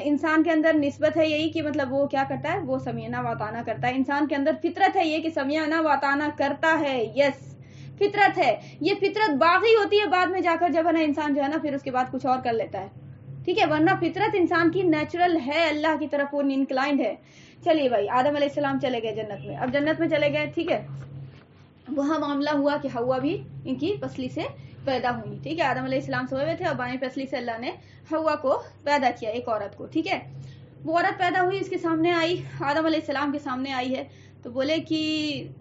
انسان کے اندر نسبت ہے یہی کہ مطلب وہ کیا کرتا ہے، وہ سمیعنا واطانا کرتا ہے. انسان کے اندر فطرت ہے یہ کہ سمیعنا واطانا کرتا ہے. یس فطرت ہے یہ، فطرت باغی ہوتی ہے بعد میں جا کر، جب ہے نا انسان جو ہے نا پھر اس کے بعد کچھ اور کر لیتا ہے، ٹھیک ہے، ورنہ فطرت انسان کی نیچرل ہے، اللہ کی طرف وہ انکلائنڈ ہے. چلیے بھائی آدم علیہ السلام چلے گئے جنت میں. اب جنت میں چلے گئے، ٹھیک ہے، وہاں معاملہ ہوا کہ ہوا بھی ان کی پسلی سے پیدا ہوئی، ٹھیک ہے. آدم علیہ السلام سوئے ہوئے تھے اور بائیں پسلی سے اللہ نے ہوا کو پیدا کیا، ایک عورت کو، ٹھیک ہے. وہ عورت پیدا ہوئی، اس کے سامنے آئی، آدم علیہ السلام کے سامنے آئی ہے. تو بولے کہ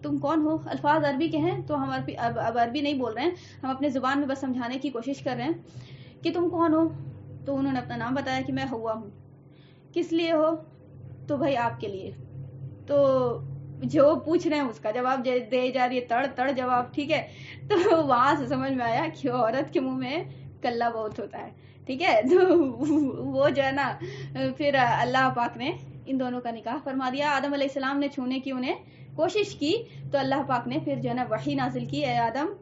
تم کون ہو، الفاظ عربی کے ہیں تو ہم اب عربی نہیں بول رہے ہیں، ہم اپنے زبان میں بس سمجھانے کی کوشش کر رہے ہیں کہ تم کون ہو. تو انہوں نے اپنا نام بتایا کہ میں ہوا ہوں. کس لیے ہو، تو بھائی آپ کے لیے. تو جو پوچھ رہے ہیں اس کا جواب دے جا رہی ہے، تڑ تڑ جواب، ٹھیک ہے. تو وہاں سے سمجھ میں آیا کہ عورت کے منہ میں کلہ بہت ہوتا ہے، ٹھیک ہے. تو وہ جو ہے نا پھر اللہ پاک نے ان دونوں کا نکاح فرما دیا. آدم علیہ السلام نے چھونے کی انہیں کوشش کی تو اللہ پاک نے پھر جو ہے نا وحی نازل کی، اے آدم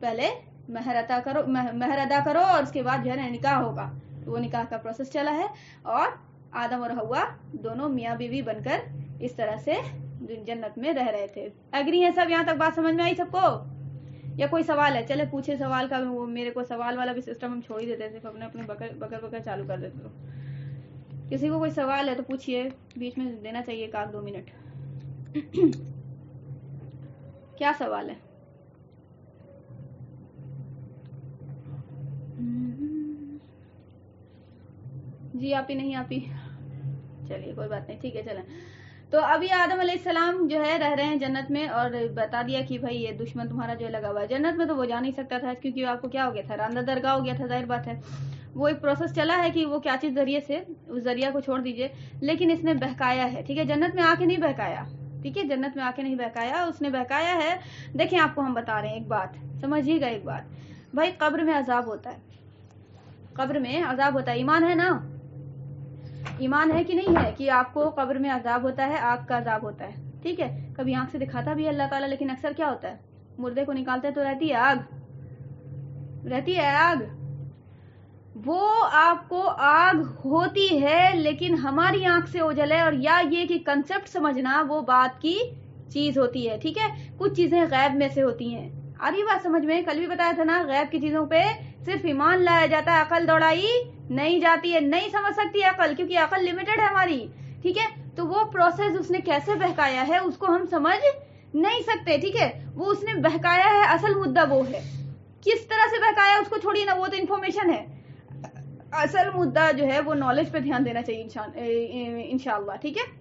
پہلے مہر ادا کرو اور اس کے بعد جو ہے نا نکاح ہوگا. وہ نکاح کا پروسیس چلا ہے اور آدم اور حوا دونوں میاں بیوی بن کر اس طرح سے جنت میں رہ رہے تھے. ایگری ہیں سب؟ یہاں تک بات سمجھ میں آئی سب کو یا کوئی سوال ہے؟ چلے پوچھے سوال کا. وہ میرے کو سوال والا بھی سسٹم ہم چھوڑ ہی دیتے تھے، اپنے بکر چالو کر دیتے. کسی کو کوئی سوال ہے تو پوچھیے، بیچ میں دینا چاہیے 1-2 منٹ. کیا سوال ہے؟ جی آپ ہی نہیں، آپ ہی، چلیے کوئی بات نہیں، ٹھیک ہے. چلیں تو ابھی آدم علیہ السلام جو ہے رہ رہے ہیں جنت میں، اور بتا دیا کہ بھائی یہ دشمن تمہارا جو لگا ہوا ہے جنت میں. تو وہ جا نہیں سکتا تھا کیونکہ آپ کو کیا ہو گیا تھا، راندہ درگاہ ہو گیا تھا، ظاہر بات ہے. وہ ایک پروسیس چلا ہے کہ وہ کیا چیز ذریعے سے، اس ذریعہ کو چھوڑ دیجئے، لیکن اس نے بہکایا ہے، ٹھیک ہے. جنت میں آ کے نہیں بہکایا، ٹھیک ہے، جنت میں آ کے نہیں بہکایا، اس نے بہکایا ہے. دیکھیں آپ کو ہم بتا رہے ہیں ایک بات، سمجھیے گا ایک بات. بھائی قبر میں عذاب ہوتا ہے، قبر میں عذاب ہوتا ہے. ایمان ہے نا؟ ایمان ہے کہ نہیں ہے کہ آپ کو قبر میں عذاب ہوتا ہے، آگ کا عذاب ہوتا ہے، ٹھیک ہے. کبھی آنکھ سے دکھاتا بھی ہے اللہ تعالیٰ، لیکن اکثر کیا ہوتا ہے، مردے کو نکالتے تو رہتی ہے آگ، رہتی ہے آگ. وہ آپ کو آگ ہوتی ہے لیکن ہماری آنکھ سے اوجھل ہے، اور یا یہ کہ کنسپٹ سمجھنا وہ بات کی چیز ہوتی ہے، ٹھیک ہے. کچھ چیزیں غیب میں سے ہوتی ہیں. آ رہی بات سمجھ میں؟ کل بھی بتایا تھا نا، غیب کی چیزوں پہ صرف ایمان لایا جاتا ہے، عقل دوڑائی نہیں جاتی ہے. نہیں سمجھ سکتی عقل، کیونکہ عقل لمیٹڈ ہے ہماری، ٹھیک ہے. تو وہ پروسیس اس نے کیسے بہکایا ہے اس کو ہم سمجھ نہیں سکتے، ٹھیک ہے. وہ اس نے بہکایا ہے، اصل مدعا وہ ہے. کس طرح سے بہکایا اس کو چھوڑیے نا، وہ تو انفارمیشن ہے. اصل مدعا جو ہے وہ نالج پہ دھیان دینا چاہیے انشاءاللہ، ٹھیک ہے.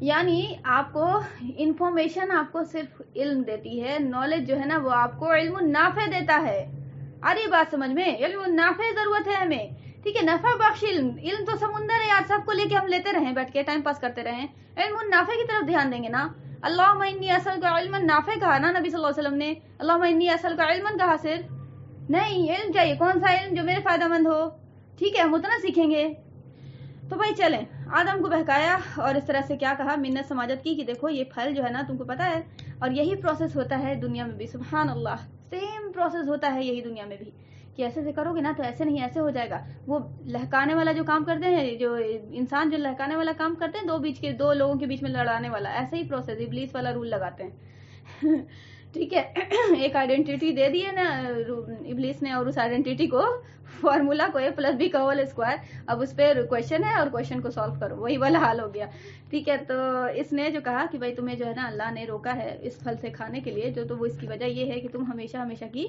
یعنی آپ کو انفارمیشن آپ کو صرف علم دیتی ہے، نالج جو ہے نا وہ آپ کو علم نافع دیتا ہے. آری بات سمجھ میں؟ علم نافع ضرورت ہے ہمیں، ٹھیک ہے. نفع بخش علم، علم تو سمندر ہے یار، سب کو لے کے ہم لیتے رہیں، بیٹھ کے ٹائم پاس کرتے رہیں. علم نافع کی طرف دھیان دیں گے نا. اللہم انی اسألک علما نافع کہا نا نبی صلی اللہ علیہ وسلم نے. اللہم انی اسألک علما کہا صرف نہیں، علم چاہیے. کون سا علم؟ جو میرے فائدہ مند ہو، ٹھیک ہے. ہم اتنا سیکھیں گے. تو بھائی چلیں، آدم کو بہکایا اور اس طرح سے کیا کہا، منت سماجت کی کہ دیکھو یہ پھل جو ہے نا تم کو پتا ہے. اور یہی پروسیس ہوتا ہے دنیا میں بھی، سبحان اللہ، سیم پروسیس ہوتا ہے یہی دنیا میں بھی، کہ ایسے سے کرو گے نا تو ایسے نہیں ایسے ہو جائے گا. وہ لہکانے والا جو کام کرتے ہیں، جو انسان جو لہکانے والا کام کرتے ہیں، دو لوگوں کے بیچ میں لڑانے والا، ایسے ہی پروسیس ابلیس والا رول لگاتے ہیں. ٹھیک ہے. ایک آئیڈینٹی دے دی ہے نا ابلیس نے، اور اس آئیڈینٹی کو فارمولا کو A+B کا ہول اسکوائر، اب اس پہ کویشچن ہے اور کویشچن کو سالو کرو، وہی والا حال ہو گیا. ٹھیک ہے. تو اس نے جو کہا کہ بھائی تمہیں جو ہے نا اللہ نے روکا ہے اس پھل سے کھانے کے لیے، تو وہ اس کی وجہ یہ ہے کہ تم ہمیشہ ہمیشہ کی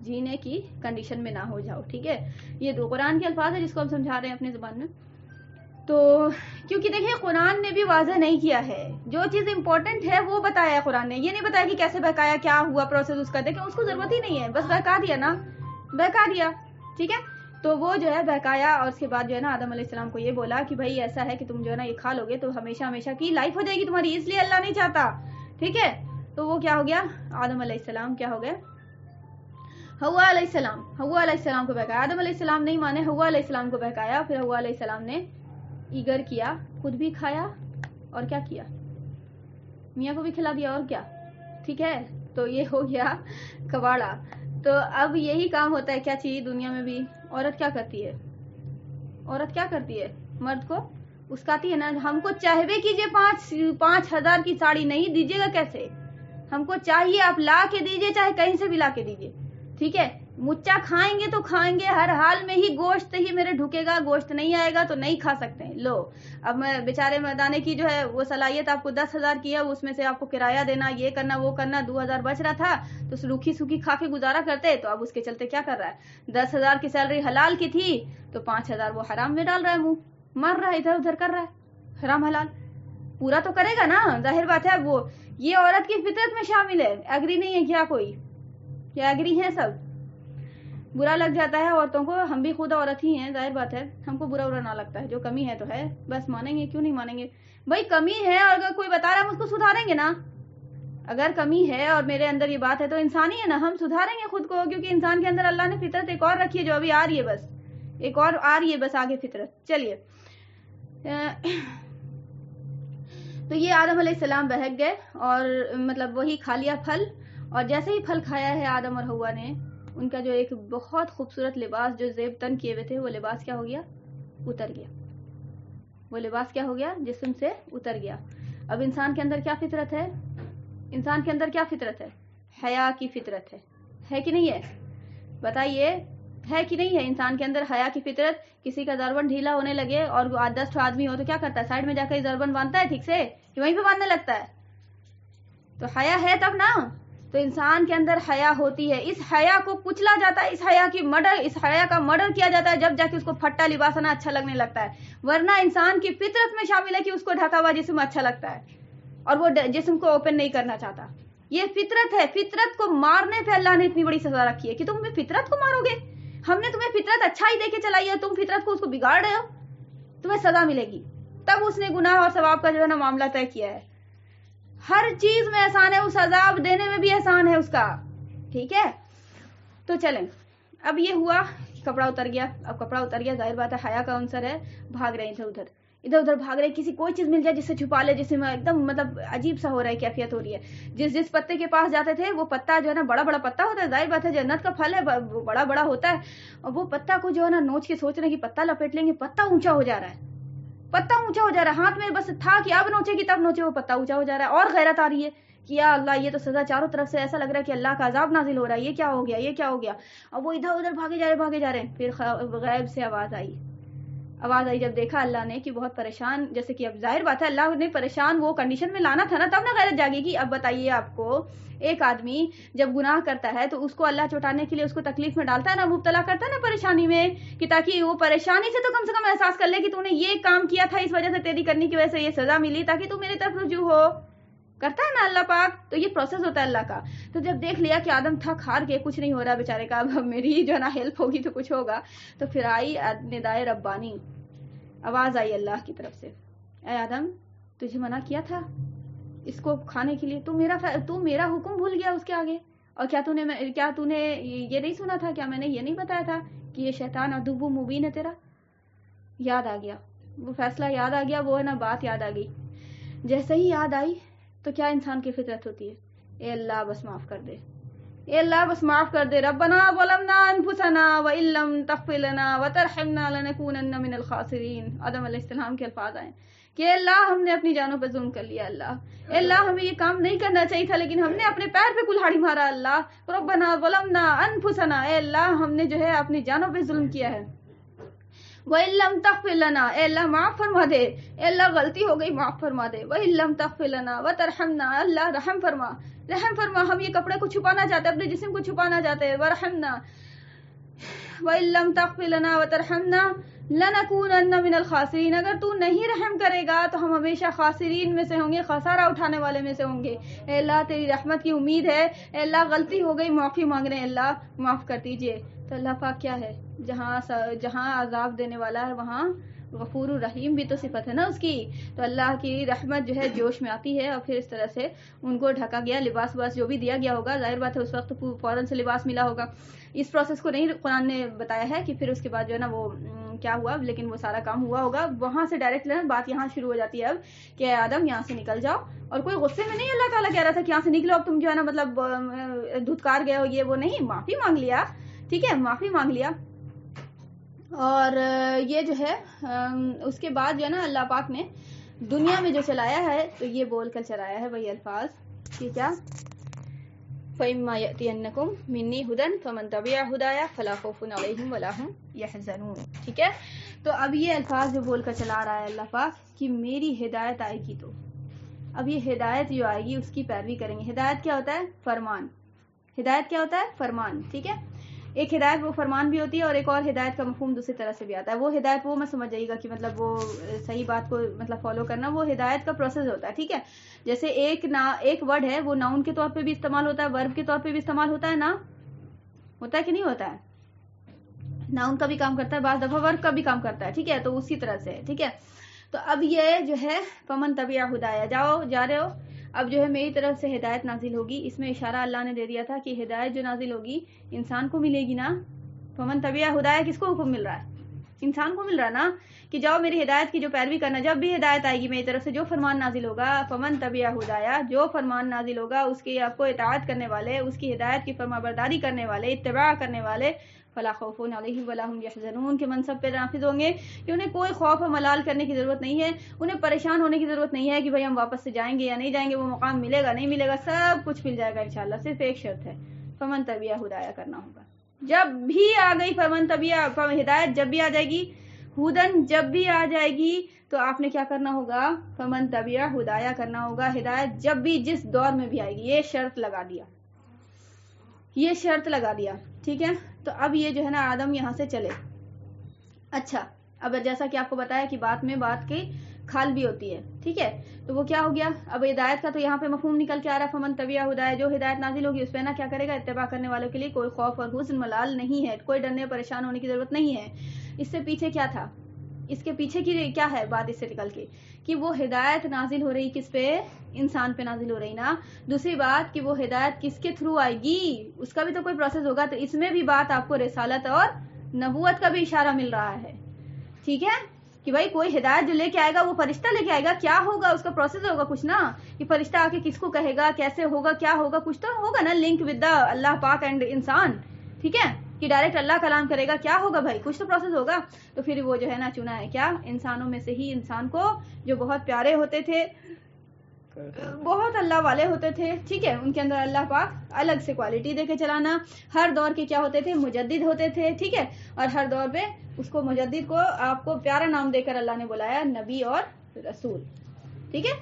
جینے کی کنڈیشن میں نہ ہو جاؤ. ٹھیک ہے. یہ دو قرآن کے الفاظ ہیں جس کو ہم سمجھا رہے ہیں اپنی زبان میں. تو کیونکہ دیکھیں قرآن نے بھی واضح نہیں کیا ہے، جو چیز امپورٹنٹ ہے وہ بتایا ہے قرآن نے. یہ نہیں بتایا کہ کیسے بہکایا، کیا ہوا پروسیس اس کا. دیکھیں اس کو ضرورت ہی نہیں ہے، بس بہکا دیا نا، بہکا دیا. ٹھیک ہے. تو وہ جو ہے بہکایا، اور اس کے بعد جو ہے نا آدم علیہ السلام کو یہ بولا کہ بھائی ایسا ہے کہ تم جو ہے نا یہ کھا لوگے تو ہمیشہ ہمیشہ کی لائف ہو جائے گی تمہاری، اس لیے اللہ نہیں چاہتا، ٹھیک ہے. تو وہ کیا ہو گیا، آدم علیہ السلام کیا ہو گئے، حوا علیہ السلام کو بہکایا. آدم علیہ السلام نہیں مانے، حوا علیہ السلام کو بہکایا. پھر حوا علیہ السلام نے ایگر کیا، خود بھی کھایا اور کیا کیا، میاں کو بھی کھلا دیا، اور کیا، ٹھیک ہے. تو یہ ہو گیا کباڑا. تو اب یہی کام ہوتا ہے کیا چاہیے دنیا میں بھی. عورت کیا کرتی ہے، عورت کیا کرتی ہے، مرد کو اسکاتی ہے نا. ہم کو چاہیے کیجیے 5,000 کی ساڑی، نہیں دیجیے گا کیسے، ہم کو چاہیے آپ لا کے دیجیے، چاہے کہیں سے بھی لا کے دیجیے، ٹھیک ہے. مچا کھائیں گے تو کھائیں گے ہر حال میں ہی، گوشت ہی میرے ڈھکے گا، گوشت نہیں آئے گا تو نہیں کھا سکتے ہیں. لو اب میں بیچارے مردانے کی جو ہے وہ صلاحیت آپ کو 10,000 کی ہے، اس میں سے آپ کو کرایہ دینا، یہ کرنا وہ کرنا، 2,000 بچ رہا تھا تو روکھی سوکھی کھا کے گزارا کرتے. تو اب اس کے چلتے کیا کر رہا ہے، 10,000 کی سیلری حلال کی تھی تو 5,000 وہ حرام میں ڈال رہا ہے، منہ مر رہا ہے، ادھر ادھر کر رہا ہے، حرام حلال پورا تو کرے گا نا، ظاہر بات ہے. وہ یہ عورت کی فطرت میں شامل ہے. ایگری نہیں ہے کیا کوئی، کیا ایگری ہیں سب. برا لگ جاتا ہے عورتوں کو، ہم بھی خود عورت ہی ہیں، ظاہر بات ہے ہم کو برا نہ لگتا ہے. جو کمی ہے تو ہے، بس مانیں گے، کیوں نہیں مانیں گے بھائی، کمی ہے اور اگر کوئی بتا رہا ہے ہم اس کو سدھاریں گے نا. اگر کمی ہے اور میرے اندر یہ بات ہے تو انسان ہی ہے نا، ہم سدھاریں گے خود کو، کیونکہ انسان کے اندر اللہ نے فطرت ایک اور رکھی ہے جو ابھی آ رہی ہے، بس ایک اور آ رہی ہے بس آگے فطرت. چلیے تو یہ آدم علیہ السلام بہک گئے اور مطلب وہی کھا لیا پھل. اور جیسے ہی پھل کھایا ہے آدم اور حوا نے، ان کا جو ایک بہت خوبصورت لباس جو زیب تن کیے ہوئے تھے وہ لباس کیا ہو گیا، اتر گیا. وہ لباس کیا ہو گیا، جسم سے اتر گیا. اب انسان کے اندر کیا فطرت ہے، انسان کے اندر کیا فطرت ہے، حیا کی فطرت ہے کہ نہیں ہے، بتائیے ہے کہ نہیں ہے. انسان کے اندر حیا کی فطرت. کسی کا زربن ڈھیلا ہونے لگے اور 10 آدمی ہو تو کیا کرتا ہے، سائڈ میں جا کر زربن باندھتا ہے ٹھیک سے، کہ وہیں پہ باندھنے لگتا ہے. تو حیا ہے تب نا. تو انسان کے اندر حیا ہوتی ہے، اس حیا کو کچلا جاتا ہے، اس حیا کا مرڈر کیا جاتا ہے جب جا کے اس کو پھٹا لباسنا اچھا لگنے لگتا ہے. ورنہ انسان کی فطرت میں شامل ہے کہ اس کو ڈھکا ہوا جسم اچھا لگتا ہے اور وہ جسم کو اوپن نہیں کرنا چاہتا. یہ فطرت ہے. فطرت کو مارنے پہ اللہ نے اتنی بڑی سزا رکھی ہے کہ تم فطرت کو مارو گے. ہم نے تمہیں فطرت اچھا ہی دے کے چلائی ہے، تم فطرت کو اس کو بگاڑ رہے ہو، تمہیں سزا ملے گی. تب اس نے گناہ اور ثواب کا جو ہے نا معاملہ طے کیا ہے. ہر چیز میں احسان ہے، اس عذاب دینے میں بھی احسان ہے اس کا، ٹھیک ہے. تو چلیں اب یہ ہوا، کپڑا اتر گیا. اب کپڑا اتر گیا، ظاہر بات ہے حیا کا عنصر ہے، بھاگ رہے ادھر ادھر بھاگ رہے. کسی کوئی چیز مل جائے جس سے چھپا لے، جس میں ایک دم مطلب عجیب سا ہو رہا ہے، کیفیت ہو رہی ہے. جس پتے کے پاس جاتے تھے وہ پتا جو ہے نا بڑا بڑا پتا ہوتا ہے، ظاہر بات ہے جنت کا پھل ہے، بڑا بڑا ہوتا ہے. اور وہ پتا کو جو ہے نا نوچ کے سوچ رہے ہیں کہ پتا لپیٹ لیں گے، پتا اونچا ہو جا رہا ہے، پتا اونچا ہو جا رہا ہے. ہاتھ میں بس تھا کہ اب نوچے گی تب نوچے، وہ پتا اونچا ہو جا رہا ہے. اور غیرت آ رہی ہے کہ یا اللہ یہ تو سزا چاروں طرف سے، ایسا لگ رہا ہے کہ اللہ کا عذاب نازل ہو رہا ہے، یہ کیا ہو گیا، یہ کیا ہو گیا. اور وہ ادھر ادھر بھاگے جا رہے ہیں. پھر غیب سے آواز آئی. جب دیکھا اللہ نے کہ بہت پریشان، جیسے کہ اب ظاہر بات ہے اللہ نے پریشان وہ کنڈیشن میں لانا تھا نا، تب نہ غیرت جاگے گی. اب بتائیے آپ کو، ایک آدمی جب گناہ کرتا ہے تو اس کو اللہ چوٹانے کے لیے اس کو تکلیف میں ڈالتا ہے نا، مبتلا کرتا ہے نا پریشانی میں، کہ تاکہ وہ پریشانی سے تو کم احساس کر لے کہ تو نے یہ کام کیا تھا، اس وجہ سے تیری کرنے کی وجہ سے یہ سزا ملی، تاکہ تو میری طرف رجوع ہو. کرتا ہے نا اللہ پاک. تو یہ پروسیس ہوتا ہے اللہ کا. تو جب دیکھ لیا کہ آدم تھک ہار کے کچھ نہیں ہو رہا بیچارے کا، اب میری جو ہے نا ہیلپ ہوگی تو کچھ ہوگا، تو پھر آئی ندائے ربانی، آواز آئی اللہ کی طرف سے، اے آدم تجھے منع کیا تھا اس کو کھانے کے لیے، تو میرا حکم بھول گیا اس کے آگے. اور کیا تو نے یہ نہیں سنا تھا، کیا میں نے یہ نہیں بتایا تھا کہ یہ شیطان عدو مبین ہے تیرا. یاد آ گیا وہ فیصلہ، یاد آ گیا وہ ہے نا بات، یاد آ گئی. جیسے ہی یاد آئی تو کیا انسان کی فطرت ہوتی ہے، اے اللہ بس معاف کر دے، اے اللہ بس معاف کر دے. ربنا ظلمنا انفسنا وان لم تغفر لنا وترحمنا لنكونن من الخاسرین. آدم علیہ السلام کے الفاظ آئے کہ اللہ ہم نے اپنی جانوں پہ ظلم کر لیا، اللہ اے اللہ ہمیں یہ کام نہیں کرنا چاہیے تھا، لیکن ہم نے اپنے پیر پہ کلہاڑی مارا. اللہ ربنا ظلمنا انفسنا، اے اللہ ہم نے جو ہے اپنی جانوں پہ ظلم کیا ہے. وَإِن لَّمْ تَغْفِرْ لَنَا، اے اللہ معاف فرما دے، اے اللہ غلطی ہو گئی معاف فرما دے. وَإِن لَّمْ تَغْفِرْ لَنَا وَتَرْحَمْنَا، اللہ رحم فرما، ہم یہ کپڑے کو چھپانا چاہتے ہیں، اپنے جسم کو چھپانا چاہتے ہیں. وَرْحَمْنَا وَإِن لَّمْ تَغْفِرْ لَنَا وَتَرْحَمْنَا لَنَكُونَنَّ مِنَ الْخَاسِرِينَ، اگر تو نہیں رحم کرے گا تو ہم ہمیشہ خاسرین میں سے ہوں گے، خسارہ اٹھانے والے میں سے ہوں گے. اے اللہ تیری رحمت کی امید ہے، اے اللہ غلطی ہو گئی معافی مانگ رہے ہیں، اللہ معاف کر دیجئے. تو اللہ پاک کیا ہے؟ جہاں عذاب دینے والا ہے وہاں غفور الرحیم بھی تو صفت ہے نا اس کی. تو اللہ کی رحمت جو ہے جوش میں آتی ہے اور پھر اس طرح سے ان کو ڈھکا گیا. لباس جو بھی دیا گیا ہوگا ظاہر بات ہے اس وقت فوراً سے لباس ملا ہوگا. اس پروسیس کو نہیں قرآن نے بتایا ہے کہ پھر اس کے بعد جو ہے نا وہ کیا ہوا, لیکن وہ سارا کام ہوا ہوگا. وہاں سے ڈائریکٹ بات یہاں شروع ہو جاتی ہے اب کہ آدم یہاں سے نکل جاؤ. اور کوئی غصے میں نہیں اللہ تعالیٰ کہہ رہا تھا کہ یہاں سے نکلو اب تم جو ہے نا مطلب دھتکار گئے ہو یہ وہ نہیں, معافی مانگ لیا. ٹھیک ہے, معافی مانگ لیا. اور یہ جو ہے اس کے بعد جو ہے نا اللہ پاک نے دنیا میں جو چلایا ہے تو یہ بول کر چلایا ہے وہی الفاظ کہ کیا فَإِمَّا يَأْتِيَنَّكُم مِّنِّي هُدًى فَمَن تَبِعَ هُدَايَ فَلَا خَوْفٌ عَلَيْهِمْ وَلَا هُمْ يَحْزَنُونَ. ٹھیک ہے, تو اب یہ الفاظ جو بول کر چلا رہا ہے اللہ پاک کہ میری ہدایت آئے گی تو اب یہ ہدایت جو آئے گی اس کی پیروی کریں گے. ہدایت کیا ہوتا ہے؟ فرمان. ہدایت کیا ہوتا ہے؟ فرمان. ٹھیک ہے, ایک ہدایت وہ فرمان بھی ہوتی ہے اور ایک اور ہدایت کا مفہوم دوسری طرح سے بھی آتا ہے. وہ ہدایت وہ میں سمجھ جائے گا کہ مطلب وہ صحیح بات کو مطلب فالو کرنا, وہ ہدایت کا پروسیس ہوتا ہے. ٹھیک ہے, جیسے ایک ورڈ ہے وہ ناؤن کے طور پہ بھی استعمال ہوتا ہے, ورب کے طور پہ بھی استعمال ہوتا ہے نا, ہوتا ہے کہ نہیں ہوتا ہے؟ ناؤن کا بھی کام کرتا ہے, بعض دفعہ ورب کا بھی کام کرتا ہے. ٹھیک ہے, تو اسی طرح سے. ٹھیک ہے, تو اب یہ جو ہے فمن تبع ہدایا جا رہے ہو, اب جو ہے میری طرف سے ہدایت نازل ہوگی. اس میں اشارہ اللہ نے دے دیا تھا کہ ہدایت جو نازل ہوگی انسان کو ملے گی نا. فمن تبع ہدایا کس کو حکم مل رہا ہے؟ انسان کو مل رہا ہے نا کہ جاؤ میری ہدایت کی جو پیروی کرنا. جب بھی ہدایت آئے گی میری طرف سے جو فرمان نازل ہوگا فمن تبع ہدایا, جو فرمان نازل ہوگا اس کی آپ کو اطاعت کرنے والے, اس کی ہدایت کی فرما برداری کرنے والے, اتباع کرنے والے, فلا خوف علیہم ولا هم یحزنون کے منصب پہ نافذ ہوں گے کہ انہیں کوئی خوف و ملال کرنے کی ضرورت نہیں ہے, انہیں پریشان ہونے کی ضرورت نہیں ہے کہ بھئی ہم واپس سے جائیں گے یا نہیں جائیں گے, وہ مقام ملے گا نہیں ملے گا, سب کچھ مل جائے گا انشاءاللہ. صرف ایک شرط ہے, فمن تبع ہدایا کرنا ہوگا. جب بھی آ گئی فمن تبع ہدایت, جب بھی آ جائے گی, ہدن جب بھی آ جائے گی تو آپ نے کیا کرنا ہوگا؟ فمن تبع ہدایا کرنا ہوگا. ہدایت جب بھی جس دور میں بھی آئے گی, یہ شرط لگا دیا, یہ شرط لگا دیا. ٹھیک ہے, تو اب یہ جو ہے نا آدم یہاں سے چلے. اچھا, اب جیسا کہ آپ کو بتایا کہ بات میں بات کی کھال بھی ہوتی ہے. ٹھیک ہے, تو وہ کیا ہو گیا؟ اب ہدایت کا تو یہاں پہ مفہوم نکل کے آ رہا ہے فمن تبع ہدایا, جو ہدایت نازل ہوگی اس پہ نا کیا کرے گا؟ اتباع کرنے والوں کے لیے کوئی خوف اور حزن ملال نہیں ہے, کوئی ڈرنے پریشان ہونے کی ضرورت نہیں ہے. اس سے پیچھے کیا تھا؟ اس کے پیچھے کی کیا ہے بات اس سے نکل کے کہ وہ ہدایت نازل ہو رہی کس پہ؟ انسان پہ نازل ہو رہی نا. دوسری بات کہ وہ ہدایت کس کے تھرو آئے گی, اس کا بھی تو کوئی پروسیس ہوگا. تو اس میں بھی بات آپ کو رسالت اور نبوت کا بھی اشارہ مل رہا ہے. ٹھیک ہے, کہ بھائی کوئی ہدایت جو لے کے آئے گا وہ فرشتہ لے کے آئے گا, کیا ہوگا اس کا پروسیس ہوگا کچھ نا, کہ فرشتہ آ کے کس کو کہے گا, کیسے ہوگا, کیا ہوگا, کچھ تو ہوگا نا لنک ود دا اللہ پاک اینڈ انسان. ٹھیک ہے, کہ ڈائریکٹ اللہ کلام کرے گا, کیا ہوگا بھائی, کچھ تو پروسیس ہوگا. تو پھر وہ جو ہے نا چنا ہے کیا انسانوں میں سے ہی انسان کو جو بہت پیارے ہوتے تھے, بہت اللہ والے ہوتے تھے. ٹھیک ہے, ان کے اندر اللہ پاک الگ سے کوالٹی دے کے چلانا. ہر دور کے کیا ہوتے تھے؟ مجدد ہوتے تھے. ٹھیک ہے, اور ہر دور پہ اس کو مجدد کو آپ کو پیارا نام دے کر اللہ نے بلایا نبی اور رسول. ٹھیک ہے,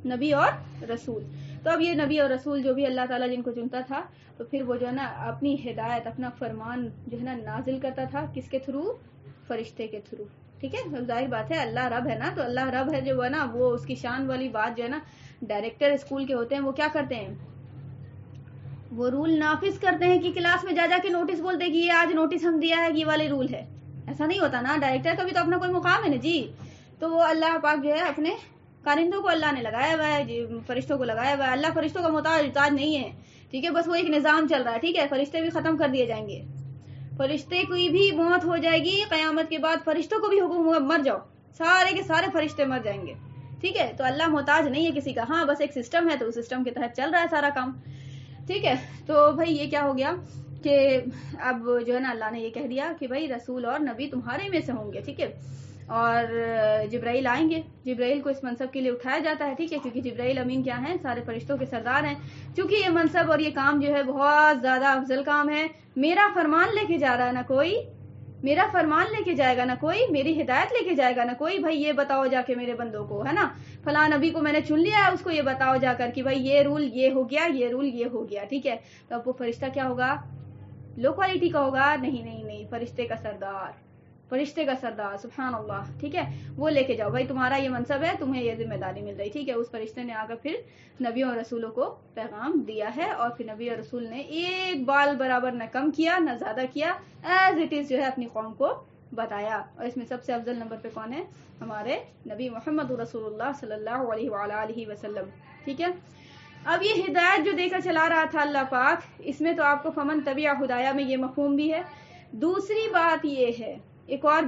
نبی اور رسول. تو اب یہ نبی اور رسول جو بھی اللہ تعالیٰ جن کو چنتا تھا تو پھر وہ جو ہے نا اپنی ہدایت, اپنا فرمان جو ہے نا نازل کرتا تھا کس کے تھرو؟ فرشتے کے تھرو. ٹھیک ہے, ظاہر بات ہے اللہ رب ہے نا, تو اللہ رب ہے جو ہے نا وہ اس کی شان والی بات جو ہے نا ڈائریکٹر اسکول کے ہوتے ہیں وہ کیا کرتے ہیں؟ وہ رول نافذ کرتے ہیں کہ کلاس میں جا کے نوٹس بولتے کہ یہ آج نوٹس ہم دیا ہے, یہ والے رول ہے. ایسا نہیں ہوتا نا, ڈائریکٹر کا بھی تو اپنا کوئی مقام ہے نا جی. تو وہ اللہ پاک جو ہے اپنے کارندوں کو اللہ نے لگایا ہوا ہے جی, فرشتوں کو لگایا ہوا ہے. اللہ فرشتوں کا محتاج نہیں ہے. ٹھیک ہے, بس وہ ایک نظام چل رہا ہے. ٹھیک ہے, فرشتے بھی ختم کر دیے جائیں گے, فرشتے کی بھی موت ہو جائے گی قیامت کے بعد, فرشتوں کو بھی حکم ہوگا مر جاؤ, سارے کے سارے فرشتے مر جائیں گے. ٹھیک ہے, تو اللہ محتاج نہیں ہے کسی کا. ہاں بس ایک سسٹم ہے تو اس سسٹم کے تحت چل رہا ہے سارا کام. ٹھیک ہے, تو بھائی یہ کیا ہو گیا کہ اب جو ہے نا اللہ نے یہ کہہ دیا کہ بھائی رسول اور نبی تمہارے میں سے ہوں گے. ٹھیک ہے, اور جبرائیل آئیں گے. جبرائیل کو اس منصب کے لیے اٹھایا جاتا ہے. ٹھیک ہے, کیونکہ جبرائیل امین کیا ہیں؟ سارے فرشتوں کے سردار ہیں. چونکہ یہ منصب اور یہ کام جو ہے بہت زیادہ افضل کام ہے. میرا فرمان لے کے جا رہا ہے نا کوئی, میرا فرمان لے کے جائے گا نا کوئی, میری ہدایت لے کے جائے گا نا کوئی. بھائی یہ بتاؤ جا کے میرے بندوں کو, ہے نا فلاں نبی کو میں نے چن لیا ہے, اس کو یہ بتاؤ جا کر کہ بھائی یہ رول یہ ہو گیا, یہ رول یہ ہو گیا. ٹھیک ہے, تو اب وہ فرشتہ کیا ہوگا؟ لو کوالٹی کا ہوگا؟ نہیں نہیں نہیں, فرشتے کا سردار. فرشتے کا سردار، سبحان اللہ، ٹھیک ہے، وہ لے کے جاؤ بھائی، تمہارا یہ منصب ہے، تمہیں یہ ذمہ داری مل رہی، ٹھیک ہے۔ اس فرشتے نے آ کر پھر نبیوں اور رسولوں کو پیغام دیا ہے، اور پھر نبی اور رسول نے ایک بال برابر نہ کم کیا نہ زیادہ کیا، ایز اٹ از جو ہے اپنی قوم کو بتایا۔ اور اس میں سب سے افضل نمبر پہ کون ہے؟ ہمارے نبی محمد رسول اللہ صلی اللہ علیہ وآلہ وسلم، ٹھیک ہے۔ اب یہ ہدایت جو دے کر چلا رہا تھا اللہ پاک، اس میں تو آپ کو فمن تبع ہدایا میں یہ مفہوم بھی ہے۔ دوسری بات یہ ہے، ایک اور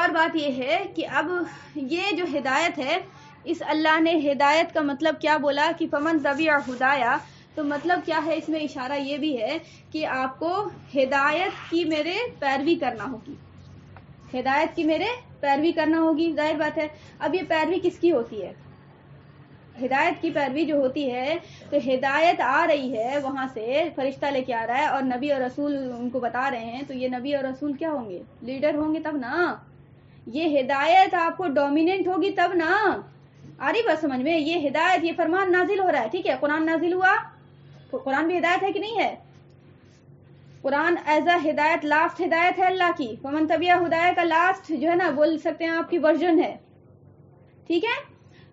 بات یہ ہے کہ اب یہ جو ہدایت ہے، اس اللہ نے ہدایت کا مطلب کیا بولا کہ فمن تبع ہدایا، تو مطلب کیا ہے؟ اس میں اشارہ یہ بھی ہے کہ آپ کو ہدایت کی میرے پیروی کرنا ہوگی، ہدایت کی میرے پیروی کرنا ہوگی، ظاہر بات ہے۔ اب یہ پیروی کس کی ہوتی ہے؟ ہدایت کی پیروی جو ہوتی ہے، تو ہدایت آ رہی ہے وہاں سے، فرشتہ لے کے آ رہا ہے اور نبی اور رسول ان کو بتا رہے ہیں، تو یہ نبی اور رسول کیا ہوں گے؟ لیڈر ہوں گے تب نا، یہ ہدایت آپ کو ڈومیننٹ ہوگی تب نا۔ آ رہی بات سمجھ میں؟ یہ ہدایت، یہ فرمان نازل ہو رہا ہے، ٹھیک ہے، قرآن نازل ہوا، قرآن بھی ہدایت ہے کہ نہیں ہے؟ قرآن ایز اے ہدایت، لاسٹ ہدایت ہے اللہ کی، فمن تبع ہدایہ کا لاسٹ جو ہے نا، بول سکتے ہیں آپ کی ورژن ہے، ٹھیک ہے۔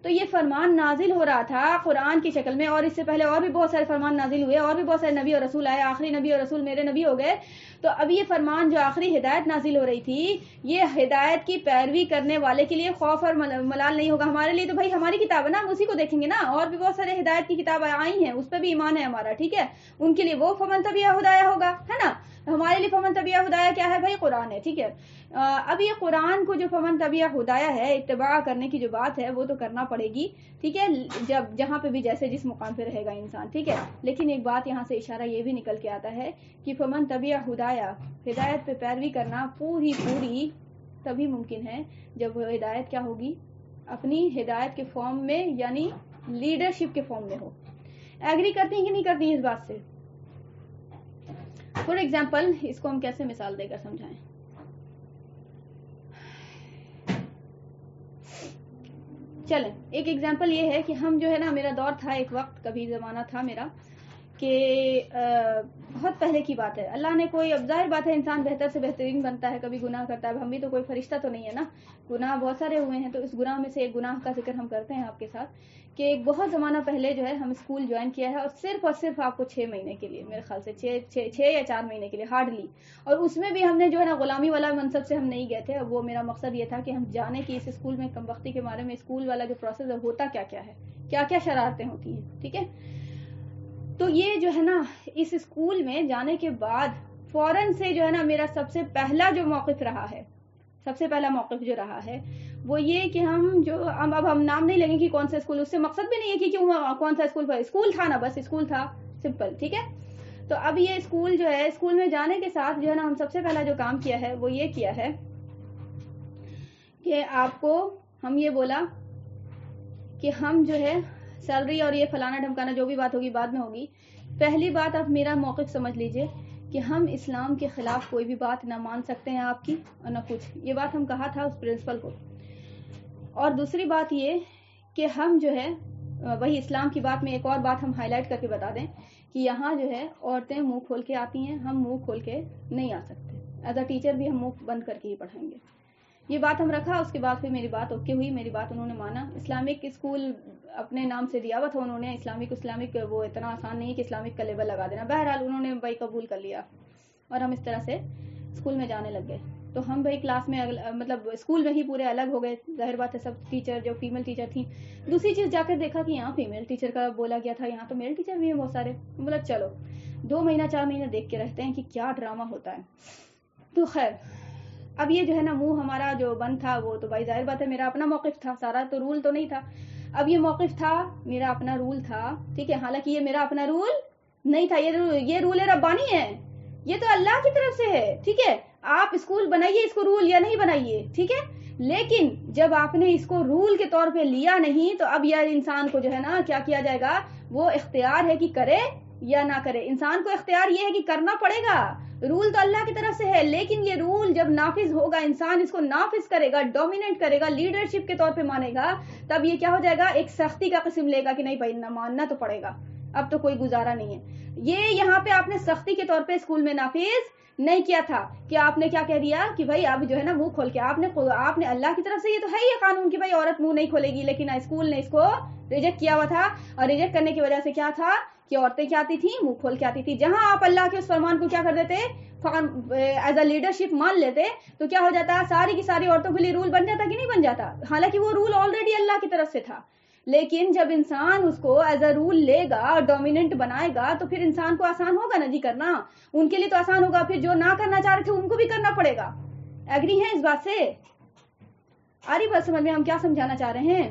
تو یہ فرمان نازل ہو رہا تھا قرآن کی شکل میں، اور اس سے پہلے اور بھی بہت سارے فرمان نازل ہوئے، اور بھی بہت سارے نبی اور رسول آئے، آخری نبی اور رسول میرے نبی ہو گئے۔ تو اب یہ فرمان جو آخری ہدایت نازل ہو رہی تھی، یہ ہدایت کی پیروی کرنے والے کے لیے خوف اور ملال نہیں ہوگا۔ ہمارے لیے تو بھائی ہماری کتاب ہے نا، ہم اسی کو دیکھیں گے نا، اور بھی بہت سارے ہدایت کی کتابیں آئی ہیں، اس پہ بھی ایمان ہے ہمارا، ٹھیک ہے۔ ان کے لیے وہ فمن تبع ہدایہ ہوگا، ہے نا۔ ہمارے لیے فمن تبع ہدایہ کیا ہے بھائی؟ قرآن ہے، ٹھیک ہے۔ اب یہ قرآن کو جو فمن تبع ہدایہ ہے، اتباع کرنے کی جو بات ہے، وہ تو کرنا پڑے گی، ٹھیک ہے، جب جہاں پہ بھی جیسے جس مقام پہ رہے گا انسان، ٹھیک ہے۔ لیکن ایک بات یہاں سے اشارہ یہ بھی نکل کے آتا ہے کہ فمن تبع ہدایہ، ہدایت پہ پیروی کرنا پوری تبھی ممکن ہے جب وہ ہدایت کیا ہوگی؟ اپنی ہدایت کے فارم میں، یعنی لیڈرشپ کے فارم میں ہو۔ ایگری کرتی ہیں کہ نہیں کرتی ہیں اس بات سے؟ فور ایگزامپل، اس کو ہم کیسے مثال دے کر سمجھائیں؟ چلیں، ایک ایگزامپل یہ ہے کہ ہم جو ہے نا، میرا دور تھا ایک وقت، کبھی زمانہ تھا میرا کہ بہت پہلے کی بات ہے، اللہ نے کوئی، اب ظاہر بات ہے انسان بہتر سے بہترین بنتا ہے، کبھی گناہ کرتا ہے، اب ہم بھی تو کوئی فرشتہ تو نہیں ہے نا، گناہ بہت سارے ہوئے ہیں۔ تو اس گناہ میں سے ایک گناہ کا ذکر ہم کرتے ہیں آپ کے ساتھ کہ ایک بہت زمانہ پہلے جو ہے ہم اسکول جوائن کیا ہے، اور صرف آپ کو 6 مہینے کے لیے، میرے خیال سے 6 یا 4 مہینے کے لیے ہارڈلی، اور اس میں بھی ہم نے جو ہے نا غلامی والا منصب سے ہم نہیں گئے تھے۔ وہ میرا مقصد یہ تھا کہ ہم جانے کی اس اسکول میں، کم وقتی کے بارے میں، اسکول والا جو پروسیس ہوتا کیا ہے، کیا شرارتیں ہوتی ہیں، ٹھیک ہے۔ تو یہ جو ہے نا، اس اسکول میں جانے کے بعد فوراً سے جو ہے نا، میرا سب سے پہلا جو موقف رہا ہے، سب سے پہلا موقف جو رہا ہے وہ یہ کہ اب ہم نام نہیں لیں گے کہ کون سا اسکول، اس سے مقصد بھی نہیں ہے کہ کیوں کون سا اسکول تھا نا، بس اسکول تھا، سمپل، ٹھیک ہے۔ تو اب یہ اسکول جو ہے، اسکول میں جانے کے ساتھ جو ہے نا، ہم سب سے پہلا جو کام کیا ہے وہ یہ کیا ہے کہ آپ کو ہم یہ بولا کہ ہم جو ہے سیلری اور یہ فلانا ڈھمکانا جو بھی بات ہوگی بعد میں ہوگی، پہلی بات آپ میرا موقف سمجھ لیجئے کہ ہم اسلام کے خلاف کوئی بھی بات نہ مان سکتے ہیں آپ کی، اور نہ کچھ، یہ بات ہم کہا تھا اس پرنسپل کو۔ اور دوسری بات یہ کہ ہم جو ہے وہی اسلام کی بات میں ایک اور بات ہم ہائی لائٹ کر کے بتا دیں کہ یہاں جو ہے عورتیں منہ کھول کے آتی ہیں، ہم منہ کھول کے نہیں آ سکتے، ایز اے ٹیچر بھی ہم منہ بند کر کے ہی پڑھائیں گے۔ یہ بات ہم رکھا، اس کے بعد پھر میری بات اوکے ہوئی، میری بات انہوں نے مانا۔ اسلامک اسکول اپنے نام سے دیا ہوا تھا انہوں نے، اسلامک وہ اتنا آسان نہیں کہ اسلامک کا لیبل لگا دینا، بہرحال انہوں نے بھائی قبول کر لیا، اور ہم اس طرح سے اسکول میں جانے لگ گئے۔ تو ہم بھائی کلاس میں مطلب اسکول میں ہی پورے الگ ہو گئے، ظاہر بات ہے، سب ٹیچر جو فیمل ٹیچر تھیں۔ دوسری چیز جا کر دیکھا کہ یہاں فیمل ٹیچر کا بولا گیا تھا، یہاں تو میل ٹیچر بھی ہیں بہت سارے، بولا چلو 2 مہینہ 4 مہینے دیکھ کے رہتے ہیں کہ کیا ڈرامہ ہوتا ہے۔ تو خیر، اب یہ جو ہے نا منہ ہمارا جو بند تھا، وہ تو بھائی ظاہر بات ہے میرا اپنا موقف تھا، سارا تو رول تو نہیں تھا، اب یہ موقف تھا، میرا اپنا رول تھا، ٹھیک ہے۔ حالانکہ یہ میرا اپنا رول نہیں تھا، یہ رول ربانی ہے، یہ تو اللہ کی طرف سے ہے، ٹھیک ہے۔ آپ اسکول بنائیے اس کو رول یا نہیں بنائیے، ٹھیک ہے، لیکن جب آپ نے اس کو رول کے طور پہ لیا نہیں، تو اب یہ انسان کو جو ہے نا کیا کیا جائے گا، وہ اختیار ہے کہ کرے یا نہ کرے۔ انسان کو اختیار یہ ہے کہ کرنا پڑے گا، رول تو اللہ کی طرف سے ہے، لیکن یہ رول جب نافذ ہوگا، انسان اس کو نافذ کرے گا، ڈومینیٹ کرے گا، لیڈرشپ کے طور پہ مانے گا، تب یہ کیا ہو جائے گا، ایک سختی کا قسم لے گا کہ نہیں بھائی نہ ماننا تو پڑے گا، اب تو کوئی گزارا نہیں ہے. یہ یہاں پہ آپ نے سختی کے طور پہ اسکول میں نافذ نہیں کیا تھا کہ آپ نے کیا کہہ دیا کہ بھائی اب جو ہے نا منہ کھول کے آپ نے اللہ کی طرف سے یہ تو ہے یہ قانون کہ بھائی عورت منہ نہیں کھولے گی, لیکن اسکول نے اس کو ریجیکٹ کیا ہوا تھا. اور ریجیکٹ کرنے کی وجہ سے کیا تھا کہ عورتیں کیا آتی تھیں, منہ کھول کے آتی تھی. جہاں آپ اللہ کے اس فرمان کو کیا کر دیتے, ایز اے لیڈرشپ مان لیتے, تو کیا ہو جاتا, ساری کی ساری عورتوں کے لیے رول بن جاتا کہ نہیں بن جاتا, حالانکہ وہ رول آلریڈی اللہ کی طرف سے تھا. لیکن جب انسان اس کو ایز اے رول لے گا اور ڈومیننٹ بنائے گا تو پھر انسان کو آسان ہوگا نا جی کرنا, ان کے لیے تو آسان ہوگا, پھر جو نہ کرنا چاہ رہے تھے ان کو بھی کرنا پڑے گا. ایگری ہیں اس بات سے؟ آ رہی بات سمجھ میں ہم کیا سمجھانا چاہ رہے ہیں؟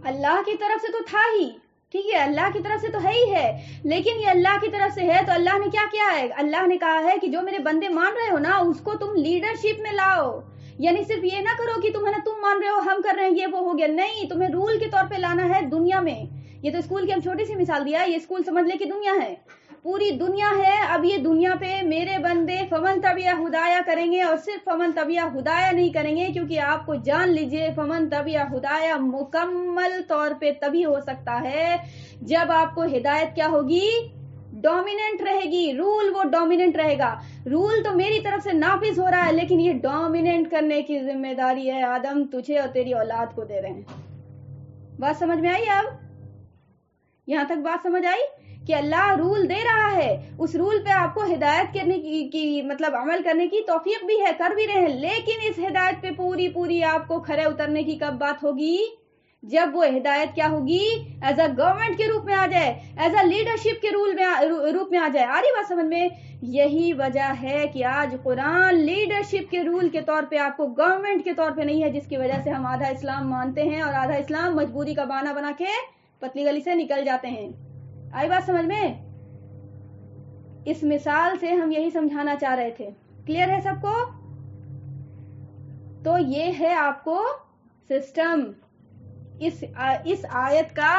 اللہ کی طرف سے تو تھا ہی, ٹھیک ہے, اللہ کی طرف سے تو ہے ہی ہے, لیکن یہ اللہ کی طرف سے ہے تو اللہ نے کیا کیا ہے, اللہ نے کہا ہے کہ جو میرے بندے مان رہے ہو نا اس کو تم لیڈرشپ میں لاؤ. یعنی صرف یہ نہ کرو کہ تم ہے نا تم مان رہے ہو ہم کر رہے ہیں یہ وہ ہو گیا, نہیں, تمہیں رول کے طور پہ لانا ہے دنیا میں. یہ تو اسکول کی ہم چھوٹی سی مثال دیا, یہ اسکول سمجھ لے کہ دنیا ہے, پوری دنیا ہے. اب یہ دنیا پہ میرے بندے فمن تبع ہدایہ کریں گے, اور صرف فمن تبع ہدایہ نہیں کریں گے, کیونکہ آپ کو جان لیجئے فمن تبع ہدایہ مکمل طور پہ تبھی ہو سکتا ہے جب آپ کو ہدایت کیا ہوگی, ڈومیننٹ رہے گی. رول وہ ڈومیننٹ رہے گا. رول تو میری طرف سے نافذ ہو رہا ہے, لیکن یہ ڈومیننٹ کرنے کی ذمہ داری ہے آدم تجھے اور تیری اولاد کو دے رہے ہیں. بات سمجھ میں آئی؟ اب یہاں تک بات سمجھ آئی کہ اللہ رول دے رہا ہے, اس رول پہ آپ کو ہدایت کرنے کی مطلب عمل کرنے کی توفیق بھی ہے, کر بھی رہے ہیں, لیکن اس ہدایت پہ پوری آپ کو کھرے اترنے کی کب بات ہوگی, جب وہ ہدایت کیا ہوگی, ایز اے گورنمنٹ کے روپ میں آ جائے, ایز اے لیڈرشپ کے روپ میں آ جائے. آ رہی بات سمجھ میں؟ یہی وجہ ہے کہ آج قرآن لیڈرشپ کے رول کے طور پہ آپ کو گورنمنٹ کے طور پہ نہیں ہے, جس کی وجہ سے ہم آدھا اسلام مانتے ہیں اور آدھا اسلام مجبوری کا بہانہ بنا کے پتلی گلی سے نکل جاتے ہیں. آئی بات سمجھ میں؟ اس مثال سے ہم یہی سمجھانا چاہ رہے تھے. کلیئر ہے سب کو؟ تو یہ ہے آپ کو سسٹم, اس آیت کا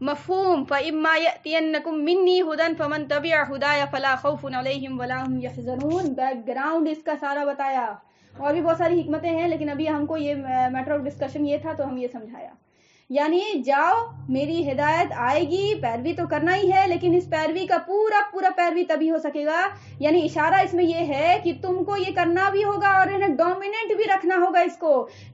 مفہوم. فَإِمَّا يَأْتِيَنَّكُم مِّنِّي هُدًى فَمَن تَبِعَ هُدَايَ فَلَا خَوْفٌ عَلَيْهِمْ وَلَا هُمْ يَحْزَنُونَ. بیک گراؤنڈ اس کا سارا بتایا, اور بھی بہت ساری حکمتیں ہیں, لیکن ابھی ہم کو یہ میٹر آف ڈسکشن یہ تھا تو ہم یہ سمجھایا. یعنی جاؤ, میری ہدایت آئے گی, پیروی تو کرنا ہی ہے, لیکن اس پیروی کا پورا پیروی تبھی ہو سکے گا. یعنی اشارہ اس میں یہ ہے کہ تم کو یہ کرنا بھی ہوگا اور انہیں ڈومیننٹ بھی رکھنا ہوگا اس کو.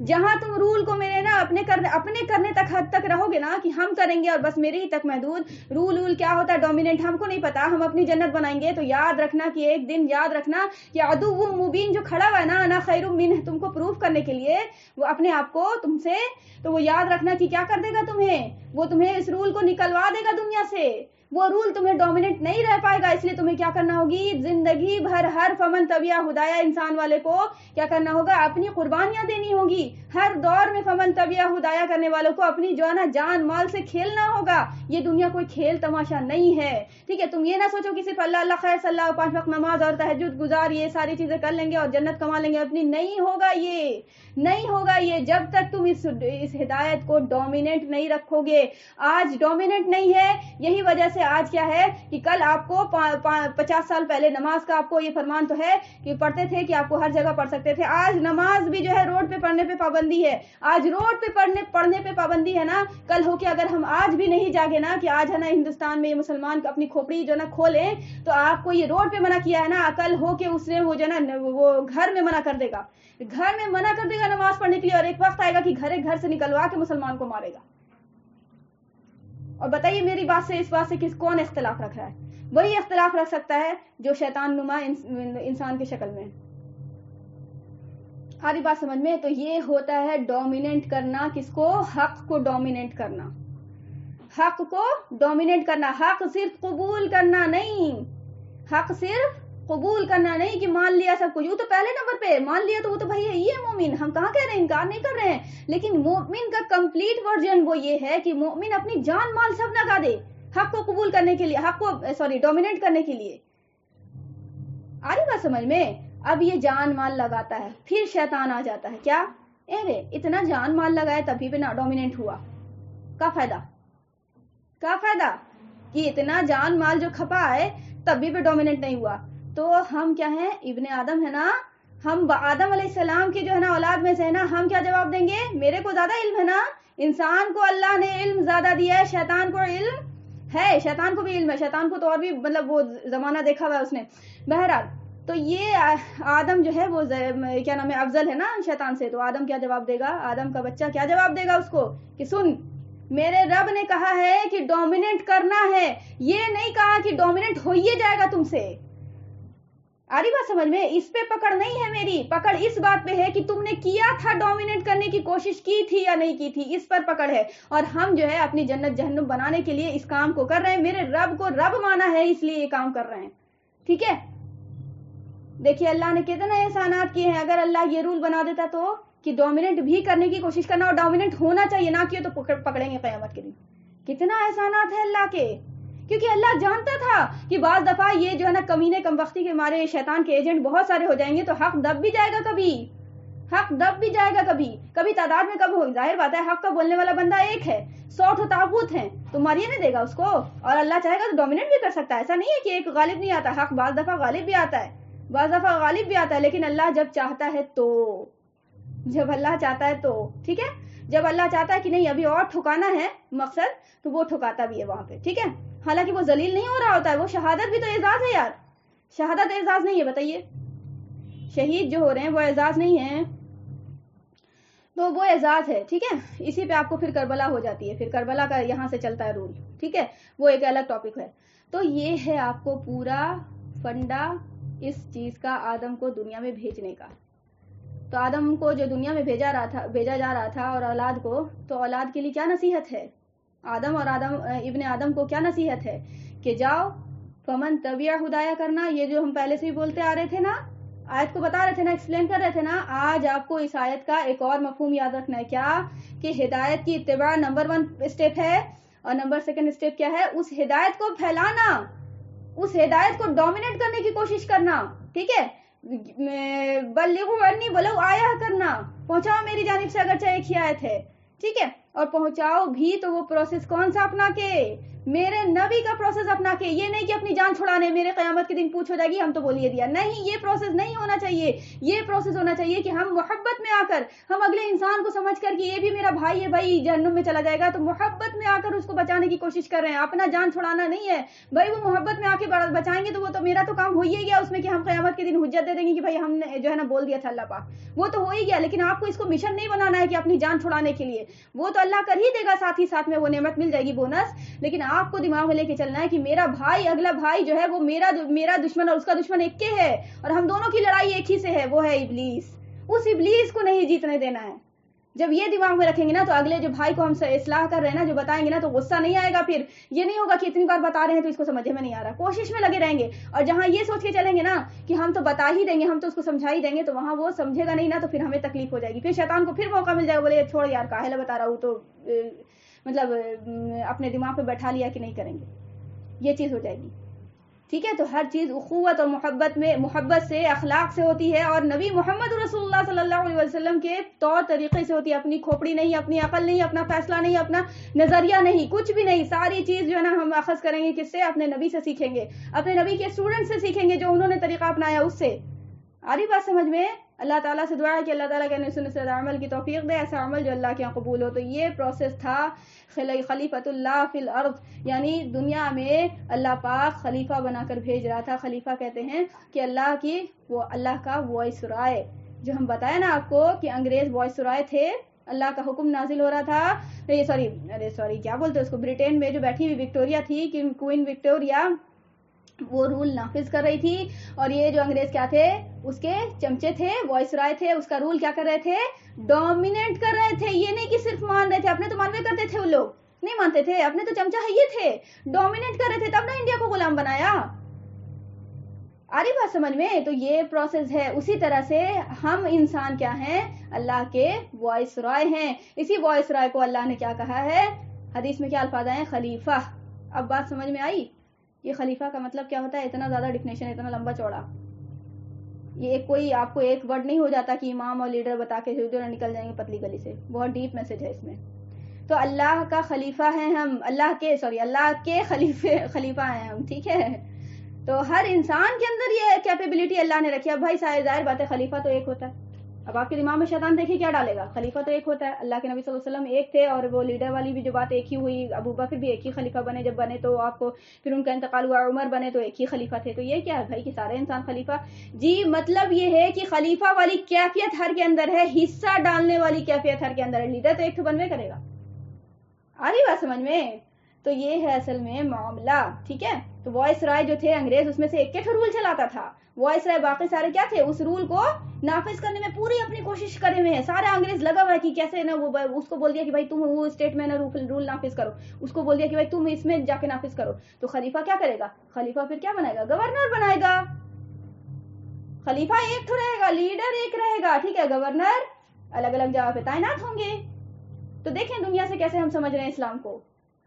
جہاں تم رول کو میرے نا اپنے کرنے تک حد تک رہو گے نا کہ ہم کریں گے اور بس میرے ہی تک محدود, رول کیا ہوتا ہے ڈومیننٹ ہم کو نہیں پتا, ہم اپنی جنت بنائیں گے. تو یاد رکھنا کہ ایک دن یاد رکھنا کہ عدو مبین جو کھڑا ہوا ہے نا, انا خیر منہ, تم کو پروف کرنے کے لیے, وہ اپنے آپ کو تم سے, تو وہ یاد رکھنا کہ کیا کر دے گا تمہیں, وہ تمہیں اس رول کو نکلوا دے گا دنیا سے. وہ رول تمہیں ڈومیننٹ نہیں رہ پائے گا, اس لیے تمہیں کیا کرنا ہوگی, زندگی بھر ہر فمن تبع ہدایہ انسان والے کو کیا کرنا ہوگا, اپنی قربانیاں دینی ہوگی. ہر دور میں فمن تبع ہدایہ کرنے والوں کو اپنی جو ہے نا جان مال سے کھیلنا ہوگا. یہ دنیا کوئی کھیل تماشا نہیں ہے, ٹھیک ہے. تم یہ نہ سوچو کہ صرف اللہ خیر صلی اللہ, 5 وقت نماز اور تہجد گزار, یہ ساری چیزیں کر لیں گے اور جنت کما لیں گے اپنی. نہیں ہوگا یہ, جب تک تم اس ہدایت کو ڈومیننٹ نہیں رکھو گے. آج ڈومیننٹ نہیں ہے, یہی وجہ سے آج کیا ہے کہ کل آپ کو 50 سال پہلے نماز کا آپ کو یہ فرمان تو ہے کہ پڑھتے تھے کہ آپ کو ہر جگہ پڑھ سکتے تھے. آج نماز بھی جو ہے روڈ پہ پڑھنے پہ پابندی ہے, آج روڈ پہ پڑھنے پہ پابندی ہے نا. کل ہو کے اگر ہم آج بھی نہیں جاگے نا کہ آج ہے نا ہندوستان میں یہ مسلمان اپنی کھوپڑی جو نا کھولیں, تو آپ کو یہ روڈ پہ منع کیا ہے نا, کل ہو کے اس نے وہ جو نا وہ گھر میں منع کر دے گا, نماز پڑھنے کے لیے, اور ایک وقت آئے گا کہ گھر سے نکلوا کے مسلمان کو مارے گا. اور بتائیے میری بات سے اس بات سے کون اختلاف رکھ رہا ہے؟ وہی اختلاف رکھ سکتا ہے جو شیطان نما انسان کی شکل میں. ہاری بات سمجھ میں؟ تو یہ ہوتا ہے ڈومیننٹ کرنا. کس کو؟ حق کو ڈومیننٹ کرنا. حق کو ڈومیننٹ کرنا, حق صرف قبول کرنا نہیں, حق صرف قبول کرنا نہیں کہ مان لیا سب کچھ. وہ تو پہلے نمبر پہ مان لیا, تو وہ تو بھائی یہ مومن, ہم کہاں کہہ رہے ہیں, انکار نہیں کر رہے ہیں, لیکن مومن کا کمپلیٹ ورژن وہ یہ ہے کہ مومن اپنی جان مال سب لگا دے حق کو قبول کرنے کے لیے, حق کو ڈومیننٹ کرنے کے لیے. آ رہی بات سمجھ میں؟ اب یہ جان مال لگاتا ہے, پھر شیطان آ جاتا ہے, کیا اتنا جان مال لگائے تبھی بھی نہ ڈومیننٹ ہوا, کا فائدہ کہ اتنا جان مال جو کھپا ہے تب بھی ڈومیننٹ نہیں ہوا. تو ہم کیا ہیں, ابن آدم ہے نا, ہم آدم علیہ السلام کی جو ہے نا اولاد میں سے ہے نا, ہم کیا جواب دیں گے, میرے کو زیادہ علم ہے نا. انسان کو اللہ نے علم زیادہ دیا ہے, شیطان کو علم ہے، شیطان کو بھی علم ہے، شیطان کو تو اور بھی مطلب وہ زمانہ دیکھا ہوا ہے اس نے. بہرحال تو یہ آدم جو ہے وہ کیا نام ہے افضل ہے نا شیطان سے. تو آدم کیا جواب دے گا؟ آدم کا بچہ کیا جواب دے گا اس کو کہ سن میرے رب نے کہا ہے کہ ڈومیننٹ کرنا ہے، یہ نہیں کہا کہ ڈومیننٹ ہو ہی جائے گا تم سے. آ رہی بات سمجھ میں؟ اس پہ پکڑ نہیں ہے میری، پکڑ اس بات پہ ہے کہ تم نے کیا تھا، ڈومیننٹ کرنے کی کوشش کی تھی یا نہیں کی تھی، اس پر پکڑ ہے. اور ہم جو ہے اپنی جنت جہنم بنانے کے لیے اس کام کو کر رہے ہیں، میرے رب کو رب مانا ہے اس لیے یہ کام کر رہے ہیں. ٹھیک ہے، دیکھیے اللہ نے کتنے احسانات کیے ہیں. اگر اللہ یہ رول بنا دیتا تو کہ ڈومیننٹ بھی کرنے کی کوشش کرنا اور ڈومیننٹ ہونا چاہیے، نہ کیے تو پکڑیں گے قیامت کے دن. کتنا احسانات ہے اللہ کے، کیونکہ اللہ جانتا تھا کہ بعض دفعہ یہ جو ہے نا کمینے کم وقتی کے مارے شیطان کے ایجنٹ بہت سارے ہو جائیں گے تو حق دب بھی جائے گا، کبھی تعداد میں کم ہو. ظاہر بات ہے حق کا بولنے والا بندہ ایک ہے، 100 تاغوت ہیں تو ماریے نہیں دے گا اس کو. اور اللہ چاہے گا تو ڈومیننٹ بھی کر سکتا ہے، ایسا نہیں ہے کہ ایک غالب نہیں آتا. حق بعض دفعہ غالب بھی آتا ہے، لیکن اللہ جب چاہتا ہے تو، ٹھیک ہے، جب اللہ چاہتا ہے کہ نہیں ابھی اور ٹھکانا ہے مقصد تو وہ ٹھکاتا بھی ہے وہاں پہ. ٹھیک ہے، حالانکہ وہ ذلیل نہیں ہو رہا ہوتا ہے، وہ شہادت بھی تو اعزاز ہے یار. شہادت اعزاز نہیں ہے؟ بتائیے، شہید جو ہو رہے ہیں وہ اعزاز نہیں ہے تو وہ اعزاز ہے. ٹھیک ہے، اسی پہ آپ کو پھر کربلا ہو جاتی ہے، پھر کربلا کا یہاں سے چلتا ہے رول. ٹھیک ہے، وہ ایک الگ ٹاپک ہے. تو یہ ہے آپ کو پورا فنڈا اس چیز کا آدم کو دنیا میں بھیجنے کا. تو آدم کو جو دنیا میں بھیجا جا رہا تھا اور اولاد کو، تو اولاد کے لیے کیا نصیحت ہے؟ آدم اور ابن آدم کو کیا نصیحت ہے کہ جاؤ فمن تبع ہدایہ کرنا. یہ جو ہم پہلے سے ہی بولتے آ رہے تھے نا، آیت کو بتا رہے تھے نا، ایکسپلین کر رہے تھے نا. آج آپ کو اس آیت کا ایک اور مفہوم یاد رکھنا ہے، کیا کہ ہدایت کی اتباع نمبر 1 اسٹیپ ہے، اور نمبر 2 اسٹیپ کیا ہے؟ اس ہدایت کو پھیلانا، اس ہدایت کو ڈومینیٹ کرنے کی کوشش کرنا. ٹھیک ہے، بلغوا انی ولو آیہ کرنا، پہنچاؤ میری جانب سے اگرچہ ایک ہی آیت ہے. ٹھیک ہے، اور پہنچاؤ بھی تو وہ پروسیس کون سا اپنا کے؟ میرے نبی کا پروسیس اپنا کے. یہ نہیں کہ اپنی جان چھڑانے میرے قیامت کے دن پوچھ ہو جائے گی ہم تو بولیے دیا. نہیں، یہ پروسیس نہیں ہونا چاہیے. یہ پروسیس ہونا چاہیے کہ ہم محبت میں آ کر، ہم اگلے انسان کو سمجھ کر کہ یہ بھی میرا بھائی ہے، بھائی جہنم میں چلا جائے گا، تو محبت میں آ کر اس کو بچانے کی کوشش کر رہے ہیں. اپنا جان چھڑانا نہیں ہے بھائی. وہ محبت میں آ کے بچائیں گے تو وہ تو میرا تو کام ہو ہی گیا اس میں، کہ ہم قیامت کے دن حجت دے دیں گے کہ بھائی ہم نے جو ہے نا بول دیا تھا اللہ پاک، وہ تو ہو ہی گیا. لیکن آپ کو اس کو مشن نہیں بنانا ہے کہ اپنی جان چھڑانے کے لیے، وہ تو اللہ کر ہی دے گا، ساتھ ہی ساتھ میں وہ نعمت مل جائے گی بونس. لیکن آپ کو دماغ میں لے کے چلنا ہے کہ میرا بھائی، اگلا بھائی جو ہے وہ میرا دشمن اور اس کا دشمن ایک کے ہے، اور ہم دونوں کی لڑائی ایک ہی سے ہے، وہ ہے ابلیس. اس ابلیس کو نہیں جیتنے دینا ہے. جب یہ دماغ میں رکھیں گے نا تو اگلے جو بھائی کو ہم سے اصلاح کر رہے ہیں نا، جو بتائیں گے نا، تو غصہ نہیں آئے گا. پھر یہ نہیں ہوگا کہ اتنی بار بتا رہے ہیں تو اس کو سمجھ میں نہیں آ رہا. کوشش میں لگے رہیں گے. اور جہاں یہ سوچ کے چلیں گے نا کہ ہم تو بتا ہی دیں گے، ہم تو اس کو سمجھا ہی دیں گے، تو وہاں وہ سمجھے گا نہیں نا، تو پھر ہمیں تکلیف ہو جائے گی. پھر شیطان کو پھر موقع مل جائے گا، بولے چھوڑ یار کاہے بتا رہا ہوں، تو مطلب اپنے دماغ پہ بیٹھا لیا کہ نہیں کریں گے، یہ چیز ہو جائے گی. ٹھیک ہے، تو ہر چیز اخوت اور محبت سے، اخلاق سے ہوتی ہے، اور نبی محمد رسول اللہ صلی اللہ علیہ وسلم کے طور طریقے سے ہوتی ہے. اپنی کھوپڑی نہیں، اپنی عقل نہیں، اپنا فیصلہ نہیں، اپنا نظریہ نہیں، کچھ بھی نہیں. ساری چیز جو ہے نا ہم اخذ کریں گے کس سے؟ اپنے نبی سے سیکھیں گے، اپنے نبی کے اسٹوڈنٹ سے سیکھیں گے، جو انہوں نے طریقہ اپنایا اس سے. آ رہی بات سمجھ میں؟ اللہ تعالیٰ سے دعا ہے کہ اللہ تعالیٰ کے سنت سے عمل کی توفیق دے، ایسا عمل جو اللہ کے یہاں قبول ہو. تو یہ پروسیس تھا خلیفۃ اللہ فی الارض، یعنی دنیا میں اللہ پاک خلیفہ بنا کر بھیج رہا تھا. خلیفہ کہتے ہیں کہ اللہ کا وائس رائے، جو ہم بتایا نا آپ کو کہ انگریز وائس رائے تھے. اللہ کا حکم نازل ہو رہا تھا. سوری کیا بولتے اس کو، برٹین میں جو بیٹھی ہوئی وکٹوریا تھی، کہ کوئن وکٹوریا، وہ رول نافذ کر رہی تھی. اور یہ جو انگریز کیا تھے، اس کے چمچے تھے، وائس رائے تھے. اس کا رول کیا کر رہے تھے؟ ڈومینیٹ کر رہے تھے. یہ نہیں کہ صرف مان رہے تھے، اپنے تو مانوے کرتے تھے، وہ لوگ نہیں مانتے تھے، اپنے تو چمچہ ہے یہ تھے. ڈومینیٹ کر رہے تھے، تب نہ انڈیا کو غلام بنایا. آ رہی بات سمجھ میں؟ تو یہ پروسیس ہے. اسی طرح سے ہم انسان کیا ہیں؟ اللہ کے وائس رائے ہیں. اسی وائس رائے کو اللہ نے کیا کہا ہے؟ حدیث میں کیا الفاظ ہیں؟ خلیفہ. اب بات سمجھ میں آئی؟ یہ خلیفہ کا مطلب کیا ہوتا ہے؟ اتنا زیادہ ڈیفینیشن، اتنا لمبا چوڑا. یہ کوئی آپ کو ایک ورڈ نہیں ہو جاتا کہ امام اور لیڈر بتا کے جو نکل جائیں گے پتلی گلی سے. بہت ڈیپ میسج ہے اس میں. تو اللہ کا خلیفہ ہیں ہم، اللہ کے خلیفہ ہیں ہم. ٹھیک ہے، تو ہر انسان کے اندر یہ کیپیبلٹی اللہ نے رکھی ہے. بھائی ظاہر بات ہے خلیفہ تو ایک ہوتا ہے. اب آپ کے دماغ میں شیطان دیکھیے کیا ڈالے گا, خلیفہ تو ایک ہوتا ہے, اللہ کے نبی صلی اللہ علیہ وسلم ایک تھے, اور وہ لیڈر والی بھی جو بات ایک ہی ہوئی, ابو بکر بھی ایک ہی خلیفہ بنے, جب بنے تو آپ کو پھر ان کا انتقال ہوا, عمر بنے تو ایک ہی خلیفہ تھے. تو یہ کیا ہے بھائی کہ سارے انسان خلیفہ؟ جی مطلب یہ ہے کہ خلیفہ والی کیفیت ہر کے اندر ہے, حصہ ڈالنے والی کیفیت ہر کے اندر ہے. لیڈر تو ایک تو بنوے کرے گا, آ رہی بات سمجھ میں؟ تو یہ ہے اصل میں معاملہ, ٹھیک ہے. تو وائس رائے جو تھے انگریز, اس میں سے ایک رول چلاتا تھا وائس رائے, باقی سارے کیا تھے, اس رول کو نافذ کرنے میں پوری اپنی کوشش کرے ہوئے ہیں. سارا انگریز لگا ہوا ہے کہ کیسے نا, وہ اس کو بول دیا کہ بھائی تم وہ اسٹیٹ میں نا رول نافذ کرو, اس کو بول دیا کہ بھائی تم اس میں جا کے نافذ کرو. تو خلیفہ کیا کرے گا؟ خلیفہ پھر کیا بنائے گا؟ گورنر بنائے گا. خلیفہ ایک تو رہے گا, لیڈر ایک رہے گا, ٹھیک ہے, گورنر الگ الگ جگہ پہ تعینات ہوں گے. تو دیکھیں دنیا سے کیسے ہم سمجھ رہے ہیں اسلام کو,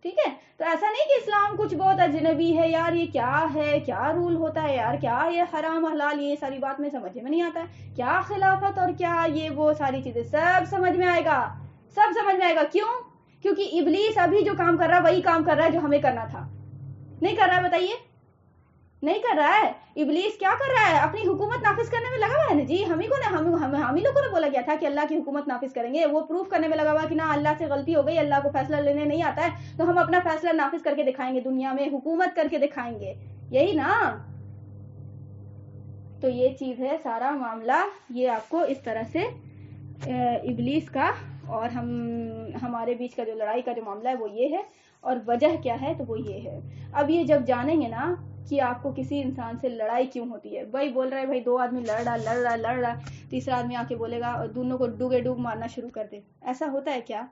ٹھیک ہے. تو ایسا نہیں کہ اسلام کچھ بہت اجنبی ہے یار, یہ کیا ہے, کیا رول ہوتا ہے یار, کیا یہ حرام حلال, یہ ساری بات میں سمجھ میں نہیں آتا ہے. کیا خلافت اور کیا یہ وہ ساری چیزیں سب سمجھ میں آئے گا, سب سمجھ میں آئے گا. کیوں؟ کیونکہ ابلیس ابھی جو کام کر رہا ہے وہی کام کر رہا ہے جو ہمیں کرنا تھا. نہیں کر رہا ہے؟ بتائیے, نہیں کر رہا ہے. ابلیس کیا کر رہا ہے؟ اپنی حکومت نافذ کرنے میں لگا ہوا ہے نا جی. ہم ہی لوگوں نے بولا گیا تھا کہ اللہ کی حکومت نافذ کریں گے, وہ پروف کرنے میں لگا ہوا کہ نہ اللہ سے غلطی ہو گئی, اللہ کو فیصلہ لینے نہیں آتا ہے, تو ہم اپنا فیصلہ نافذ کر کے دکھائیں گے, دنیا میں حکومت کر کے دکھائیں گے, یہی نا. تو یہ چیز ہے سارا معاملہ, یہ آپ کو اس طرح سے ابلیس کا اور ہمارے بیچ کا جو لڑائی کا جو معاملہ ہے وہ یہ ہے, اور وجہ کیا ہے تو وہ یہ ہے. اب یہ جب جانیں گے نا کہ آپ کو کسی انسان سے لڑائی کیوں ہوتی ہے, بھائی بول رہے بھائی دو آدمی لڑ رہا, تیسرا آدمی آ کے بولے گا اور دونوں کو ڈوب مارنا شروع کر دے, ایسا ہوتا ہے کیا؟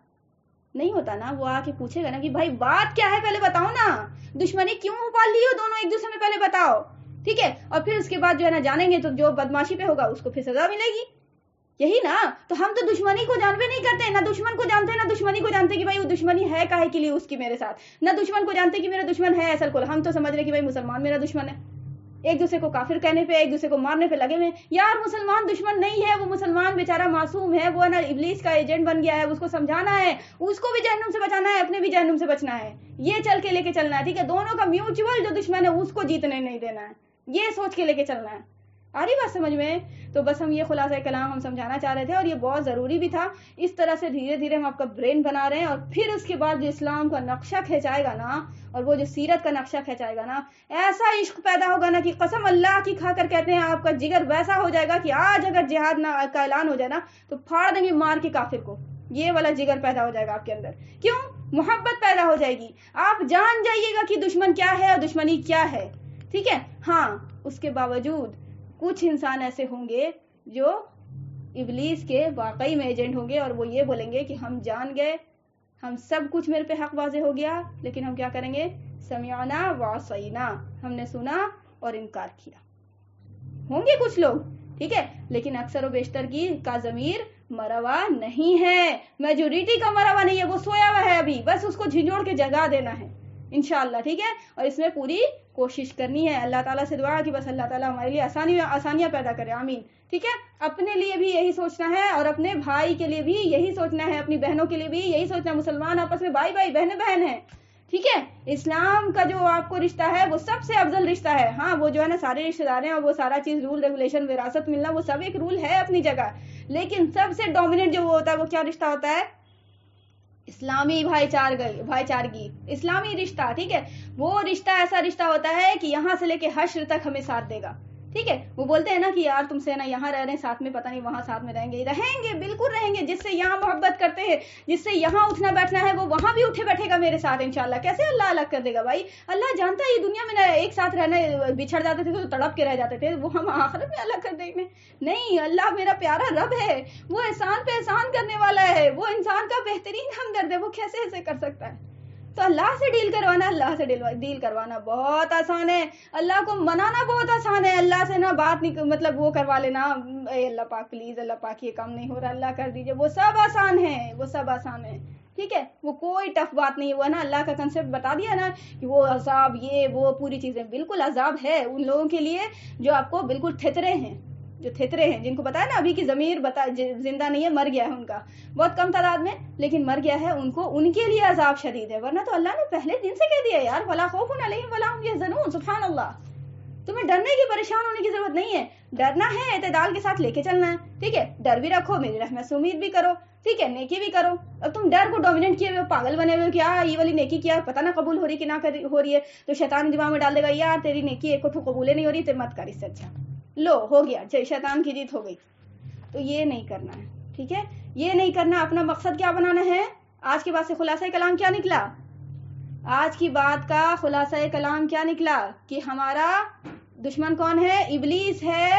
نہیں ہوتا نا. وہ آ کے پوچھے گا نا کہ بھائی بات کیا ہے, پہلے بتاؤ نا, دشمنی کیوں پال لی ہو دونوں ایک دوسرے میں, پہلے بتاؤ, ٹھیک ہے. اور پھر اس کے بعد جو ہے نا جانیں گے تو جو بدماشی پہ ہوگا اس کو پھر سزا ملے گی, یہی نا. تو ہم تو دشمنی کو جانتے نہیں کرتے, نہ دشمن کو جانتے نہ دشمنی کو جانتے کہ بھائی وہ دشمنی ہے کاہے کے لیے اس کی میرے ساتھ, نہ دشمن کو جانتے کہ میرا دشمن ہے اصل کو. ہم تو سمجھ رہے کہ بھائی مسلمان میرا دشمن ہے, ایک دوسرے کو کافر کہنے پہ, ایک دوسرے کو مارنے پہ لگے ہوئے. یار مسلمان دشمن نہیں ہے, وہ مسلمان بیچارہ معصوم ہے, وہ نا ابلیس کا ایجنٹ بن گیا ہے, اس کو سمجھانا ہے, اس کو بھی جہنم سے بچانا ہے, اپنے بھی جہنم سے بچنا ہے, یہ چل کے لے کے چلنا ہے, ٹھیک ہے. دونوں کا میوچول جو دشمن ہے اس کو جیتنے نہیں دینا ہے, یہ سوچ کے لے کے چلنا ہے. آ رہی بات سمجھ میں؟ تو بس ہم یہ خلاصہ کلام ہم سمجھانا چاہ رہے تھے, اور یہ بہت ضروری بھی تھا. اس طرح سے دھیرے دھیرے ہم آپ کا برین بنا رہے ہیں, اور پھر اس کے بعد جو اسلام کا نقشہ کھینچائے گا نا, اور وہ جو سیرت کا نقشہ کھینچائے گا نا, ایسا عشق پیدا ہوگا نا کہ قسم اللہ کی کھا کر کہتے ہیں آپ کا جگر ویسا ہو جائے گا کہ آج اگر جہاد کا اعلان ہو جائے نا تو پھاڑ دیں گے مار کے کافر کو. یہ والا جگر پیدا ہو جائے گا آپ کے اندر. کیوں؟ محبت پیدا ہو جائے گی, آپ جان جائیے گا کہ دشمن کیا ہے اور دشمنی کیا ہے, ٹھیک ہے. ہاں اس کے باوجود کچھ انسان ایسے ہوں گے جو ابلیس کے واقعی میں ایجنٹ ہوں گے, اور وہ یہ بولیں گے کہ ہم جان گئے, ہم سب کچھ میرے پہ حق واضح ہو گیا, لیکن ہم کیا کریں گے, سمعنا وعصینا, ہم نے سنا اور انکار کیا. ہوں گے کچھ لوگ, ٹھیک ہے, لیکن اکثر و بیشتر کا ضمیر مرا ہوا نہیں ہے, میجورٹی کا مرا ہوا نہیں ہے, وہ سویا ہوا ہے ابھی, بس اس کو جھنجھوڑ کے جگا دینا ہے انشاءاللہ, ٹھیک ہے. اور اس میں پوری کوشش کرنی ہے. اللہ تعالیٰ سے دعا کہ بس اللہ تعالیٰ ہمارے لیے آسانیاں پیدا کرے, آمین, ٹھیک ہے. اپنے لیے بھی یہی سوچنا ہے, اور اپنے بھائی کے لیے بھی یہی سوچنا ہے, اپنی بہنوں کے لیے بھی یہی سوچنا ہے. مسلمان آپس میں بھائی بھائی بہن بہن ہیں, ٹھیک ہے. اسلام کا جو آپ کو رشتہ ہے وہ سب سے افضل رشتہ ہے. ہاں وہ جو ہے نا سارے رشتے دار ہیں, اور وہ سارا چیز رول ریگولیشن وراثت ملنا وہ سب ایک رول ہے اپنی جگہ, لیکن سب سے ڈومیننٹ جو وہ ہوتا ہے وہ کیا رشتہ ہوتا ہے, اسلامی بھائی چارگی, اسلامی رشتہ, ٹھیک ہے. وہ رشتہ ایسا رشتہ ہوتا ہے کہ یہاں سے لے کے حشر تک ہمیں ساتھ دے گا, ٹھیک ہے. وہ بولتے ہیں نا کہ یار تم سے نا یہاں رہ رہے ہیں ساتھ میں, پتہ نہیں وہاں ساتھ میں رہیں گے, بالکل رہیں گے. جس سے یہاں محبت کرتے ہیں, جس سے یہاں اٹھنا بیٹھنا ہے, وہ وہاں بھی اٹھے بیٹھے گا میرے ساتھ انشاءاللہ. کیسے اللہ الگ کر دے گا بھائی, اللہ جانتا ہے یہ دنیا میں ایک ساتھ رہنا, بچھڑ جاتے تھے تو تڑپ کے رہ جاتے تھے, وہ ہم آخرت میں الگ کر دیں گے. نہیں, اللہ میرا پیارا رب ہے, وہ احسان پہ احسان کرنے والا ہے, وہ انسان کا بہترین ہمدرد ہے, وہ کیسے ایسے کر سکتا ہے. تو اللہ سے ڈیل کروانا بہت آسان ہے, اللہ کو منانا بہت آسان ہے. اللہ سے نا بات نہیں, مطلب وہ کروا لینا, اے اللہ پاک پلیز, اللہ پاک یہ کام نہیں ہو رہا, اللہ کر دیجئے, وہ سب آسان ہے, وہ سب آسان ہے, ٹھیک ہے. وہ کوئی ٹف بات نہیں ہے. وہ نا اللہ کا کنسپٹ بتا دیا نا کہ وہ عذاب, یہ وہ پوری چیزیں, بالکل عذاب ہے ان لوگوں کے لیے جو آپ کو بالکل تھترے ہیں, جن کو بتایا نا ابھی کی ضمیر زندہ نہیں ہے, مر گیا ہے ان کا, بہت کم تعداد میں, لیکن مر گیا ہے, ان کے لیے عذاب شدید ہے. ورنہ تو اللہ نے پہلے دن سے کہہ دیا یار, ولا خوف علیہم ولا هم يحزنون, سبحان اللہ. تمہیں ڈرنے کی, پریشان ہونے کی ضرورت نہیں ہے. ڈرنا ہے اعتدال کے ساتھ لے کے چلنا ہے، ٹھیک ہے، ڈر بھی رکھو، میری رحمت سے امید بھی کرو، ٹھیک ہے، نیکی بھی کرو۔ اب تم ڈر کو ڈومیننٹ کیے ہوئے پاگل بنے ہوئے کیا یہ والی نیکی کیا پتہ نہ قبول ہو رہی کہ نہ ہو رہی ہے، تو شیطان دماغ میں ڈال دے گا یار تیری نیکی ایک کو قبول نہیں ہو رہی، تو مت کر، اس سے اچھا لو ہو گیا، شیطان کی جیت ہو گئی۔ تو یہ نہیں کرنا ہے، ٹھیک ہے، یہ نہیں کرنا۔ اپنا مقصد کیا بنانا ہے؟ آج کی بات سے خلاصہ کلام کیا نکلا؟ آج کی بات کا خلاصہ کلام کیا نکلا؟ کہ ہمارا دشمن کون ہے؟ ابلیس ہے،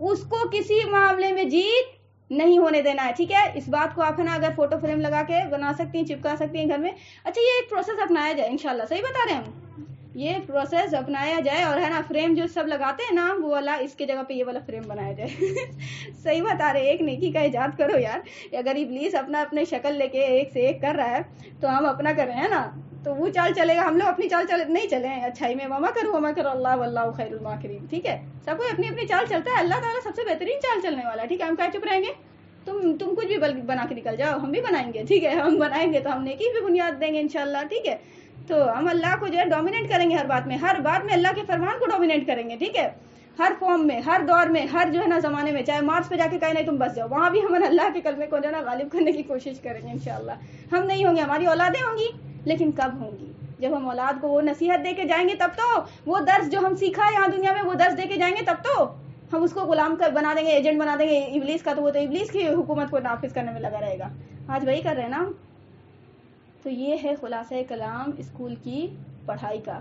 اس کو کسی معاملے میں جیت نہیں ہونے دینا ہے، ٹھیک ہے۔ اس بات کو آپ ہے نا اگر فوٹو فریم لگا کے بنا سکتی ہیں، چپکا سکتی ہیں گھر میں۔ اچھا یہ ایک پروسیس اپنایا جائے انشاءاللہ، صحیح بتا رہے ہیں ہم، یہ پروسیس اپنایا جائے، اور ہے نا فریم جو سب لگاتے ہیں نا وہ والا، اس کے جگہ پہ یہ والا فریم بنایا جائے۔ صحیح بتا رہے، ایک نیکی کا ایجاد کرو یار۔ اگر ابلیس اپنے شکل لے کے ایک سے ایک کر رہا ہے تو ہم اپنا کر رہے ہیں نا، تو وہ چال چلے گا، ہم لوگ اپنی چال نہیں چلے ہیں اچھائی میں، وما کرو اللہ واللہ خیر الماکرین، ٹھیک ہے۔ سب کوئی اپنی اپنی چال چلتا ہے، اللہ تعالیٰ سب سے بہترین چال چلنے والا ہے، ٹھیک ہے۔ ہم کیا چپ رہیں گے؟ تم کچھ بھی بنا کے نکل جاؤ، ہم بھی بنائیں گے، ٹھیک ہے، ہم بنائیں گے تو ہم نیکی بھی بنیاد دیں گے انشاءاللہ، ٹھیک ہے۔ تو ہم اللہ کو جو ہے ڈومینیٹ کریں گے ہر بات میں اللہ کے فرمان کو ڈومینیٹ کریں گے، ٹھیک ہے، ہر فارم میں، ہر دور میں، ہر جو ہے نا زمانے میں، چاہے مارس پہ جا کے کہیں نہیں تم بس جاؤ، وہاں بھی ہم اللہ کے کلمے کو جو ہے نا غالب کرنے کی کوشش کریں گے انشاءاللہ۔ ہم نہیں ہوں گے، ہماری اولادیں ہوں گی، لیکن کب ہوں گی؟ جب ہم اولاد کو وہ نصیحت دے کے جائیں گے تب تو، وہ درس جو ہم سیکھا ہے یہاں دنیا میں وہ درس دے کے جائیں گے تب تو ہم اس کو غلام بنا دیں گے، ایجنٹ بنا دیں گے ابلیس کا، تو وہ تو ابلیس کی حکومت کو نافذ کرنے میں لگا رہے گا۔ آج وہی کر رہے ہیں نا۔ تو یہ ہے خلاصہ کلام اسکول کی پڑھائی کا۔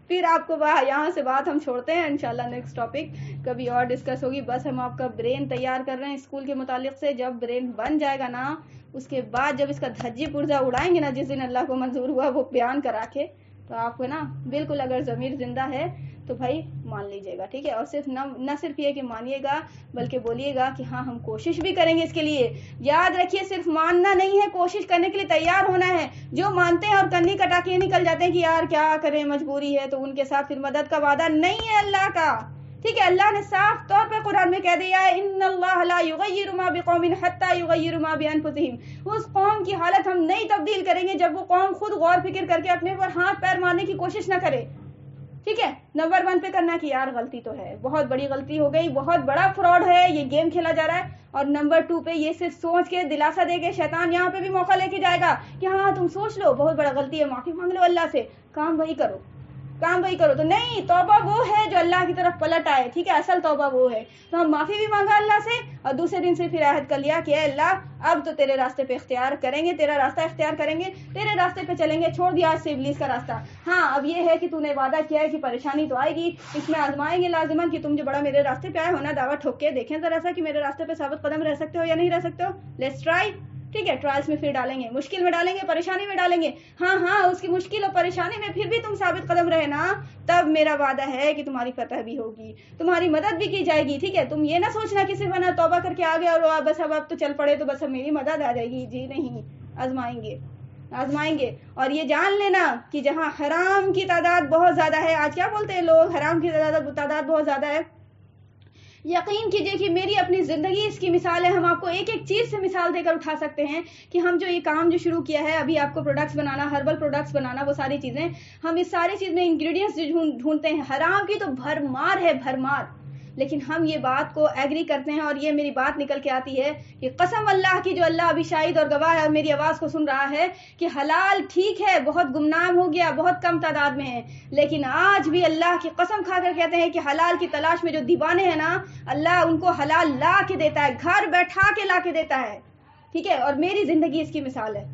پھر آپ کو یہاں سے بات ہم چھوڑتے ہیں، انشاءاللہ نیکسٹ ٹاپک کبھی اور ڈسکس ہوگی۔ بس ہم آپ کا برین تیار کر رہے ہیں اسکول کے متعلق سے، جب برین بن جائے گا نا، اس کے بعد جب اس کا دھجی پرزا اڑائیں گے نا، جس دن اللہ کو منظور ہوا وہ بیان کرا کے، تو آپ کو نا بالکل اگر ضمیر زندہ ہے تو بھائی مان لیجئے گا، ٹھیک ہے۔ اور صرف نہ صرف یہ کہ مانیے گا بلکہ بولیے گا کہ ہاں ہم کوشش بھی کریں گے اس کے لیے۔ یاد رکھیے صرف ماننا نہیں ہے، کوشش کرنے کے لیے تیار ہونا ہے۔ جو مانتے ہیں اور کنی کٹا کے نکل جاتے ہیں کہ یار کیا کریں مجبوری ہے، تو ان کے ساتھ پھر مدد کا وعدہ نہیں ہے اللہ کا، ٹھیک ہے۔ اللہ نے صاف طور پر قرآن میں کہہ دیا ہے ان اللہ لا یغیر ما بقوم حتی یغیروا ما بانفسہم، اس قوم کی حالت ہم نہیں تبدیل کریں گے جب وہ قوم خود غور فکر کر کے اپنے پر ہاتھ پیر مارنے کی کوشش نہ کرے، ٹھیک ہے۔ نمبر 1 پہ کرنا کہ یار غلطی تو ہے، بہت بڑی غلطی ہو گئی، بہت بڑا فراڈ ہے، یہ گیم کھیلا جا رہا ہے۔ اور نمبر 2 پہ یہ صرف سوچ کے دلاسا دے کے شیطان یہاں پہ بھی موقع لے کے جائے گا کہ ہاں تم سوچ لو بہت بڑا غلطی ہے، معافی مانگ لو اللہ سے، کام وہی کرو۔ تو نہیں، توبہ وہ ہے جو اللہ کی طرف پلٹ آئے، ٹھیک ہے، اصل توبہ وہ ہے۔ تو ہم معافی بھی مانگا اللہ سے، اور دوسرے دن سے پھر عہد کر لیا کہ اے اللہ اب تو تیرے راستے پہ اختیار کریں گے، تیرا راستہ اختیار کریں گے، تیرے راستے پہ چلیں گے، چھوڑ دیا آج سے ابلیس کا راستہ۔ ہاں اب یہ ہے کہ تو نے وعدہ کیا ہے کہ پریشانی تو آئے گی، اس میں آزمائیں گے لازماً کہ تم جو بڑا میرے راستے پہ آئے ہو نا، دعویٰ ٹھوک کے دیکھیں ذرا سا کہ میرے راستے پہ ثابت قدم رہ سکتے ہو یا نہیں رہ سکتے ہو، لیٹس ٹرائی، ٹھیک ہے۔ ٹرائلس میں پھر ڈالیں گے، مشکل میں ڈالیں گے، پریشانی میں ڈالیں گے، ہاں اس کی مشکل اور پریشانی میں پھر بھی تم ثابت قدم رہے نا، تب میرا وعدہ ہے کہ تمہاری فتح بھی ہوگی، تمہاری مدد بھی کی جائے گی، ٹھیک ہے۔ تم یہ نہ سوچنا کہ صرف نا توبہ کر کے آ گئے اور بس اب تو چل پڑے تو بس اب میری مدد آ جائے گی، جی نہیں، آزمائیں گے۔ اور یہ جان لینا کہ جہاں حرام کی تعداد بہت زیادہ ہے، آج کیا بولتے ہیں لوگ، حرام کی تعداد بہت زیادہ ہے، یقین کیجئے کہ میری اپنی زندگی اس کی مثال ہے۔ ہم آپ کو ایک چیز سے مثال دے کر اٹھا سکتے ہیں کہ ہم جو یہ کام جو شروع کیا ہے ابھی، آپ کو پروڈکٹس بنانا، ہربل پروڈکٹس بنانا، وہ ساری چیزیں ہم اس ساری چیز میں انگریڈینٹس جو ڈھونڈتے ہیں، حرام کی تو بھرمار ہے، بھرمار، لیکن ہم یہ بات کو ایگری کرتے ہیں، اور یہ میری بات نکل کے آتی ہے کہ قسم اللہ کی، جو اللہ ابھی شاہد اور گواہ ہے اور میری آواز کو سن رہا ہے، کہ حلال ٹھیک ہے بہت گمنام ہو گیا، بہت کم تعداد میں ہے، لیکن آج بھی اللہ کی قسم کھا کر کہتے ہیں کہ حلال کی تلاش میں جو دیوانے ہیں نا، اللہ ان کو حلال لا کے دیتا ہے، گھر بیٹھا کے لا کے دیتا ہے، ٹھیک ہے۔ اور میری زندگی اس کی مثال ہے۔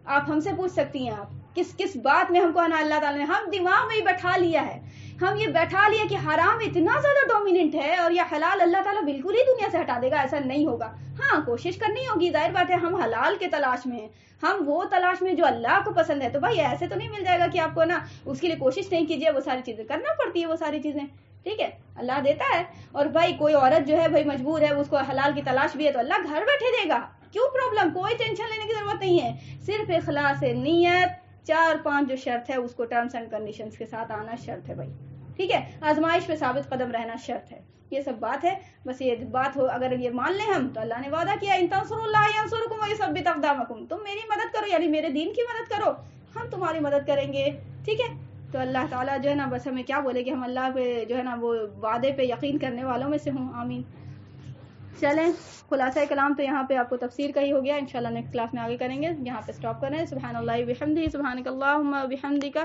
آپ ہم سے پوچھ سکتی ہیں، آپ کس بات میں ہم کو نا اللہ تعالیٰ نے ہم دماغ میں ہی بیٹھا لیا ہے، ہم یہ بیٹھا لیا کہ حرام اتنا زیادہ ڈومیننٹ ہے اور یہ حلال اللہ تعالیٰ بالکل ہی دنیا سے ہٹا دے گا، ایسا نہیں ہوگا۔ ہاں کوشش کرنی ہوگی، ظاہر بات ہے، ہم حلال کے تلاش میں ہیں، ہم وہ تلاش میں جو اللہ کو پسند ہے، تو بھائی ایسے تو نہیں مل جائے گا کہ آپ کو نا اس کے لیے کوشش نہیں کیجیے، وہ ساری چیزیں کرنا پڑتی ہے، وہ ساری چیزیں، ٹھیک ہے، اللہ دیتا ہے۔ اور بھائی کوئی عورت جو ہے بھائی مجبور ہے، اس کو حلال کی تلاش بھی ہے، تو اللہ گھر بیٹھے دے گا، کیوں پرابلم، کوئی ٹینشن لینے کی ضرورت نہیں ہے، صرف اخلاص نیت، 4-5 جو شرط ہے اس کو ٹرمز اینڈ کنڈیشنز کے ساتھ آنا شرط ہے بھائی، ٹھیک ہے، آزمائش پہ ثابت قدم رہنا شرط ہے، یہ سب بات ہے، بس یہ بات ہو اگر یہ مان لیں ہم، تو اللہ نے وعدہ کیا ان تنصروا اللہ ینصرکم ویثبت اقدامکم، تم میری مدد کرو یعنی میرے دین کی مدد کرو، ہم تمہاری مدد کریں گے، ٹھیک ہے۔ تو اللہ تعالیٰ جو ہے نا بس ہمیں کیا بولے کہ ہم اللہ پہ جو ہے نا وہ وعدے پہ یقین کرنے والوں میں سے ہوں. آمین. چلیں خلاصہ کلام تو یہاں پہ آپ کو تفسیر کا ہی ہو گیا. انشاءاللہ نیکسٹ کلاس میں آگے کریں گے. یہاں پہ اسٹاپ کریں. سبحان اللہ وبحمدہ سبحانک اللہم وبحمدک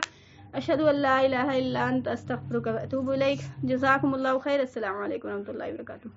اشہد ان لا الہ الا انت استغفرک واتوب الیک. جزاکم اللہ خیر. السلام علیکم ورحمۃ اللہ وبرکاتہ.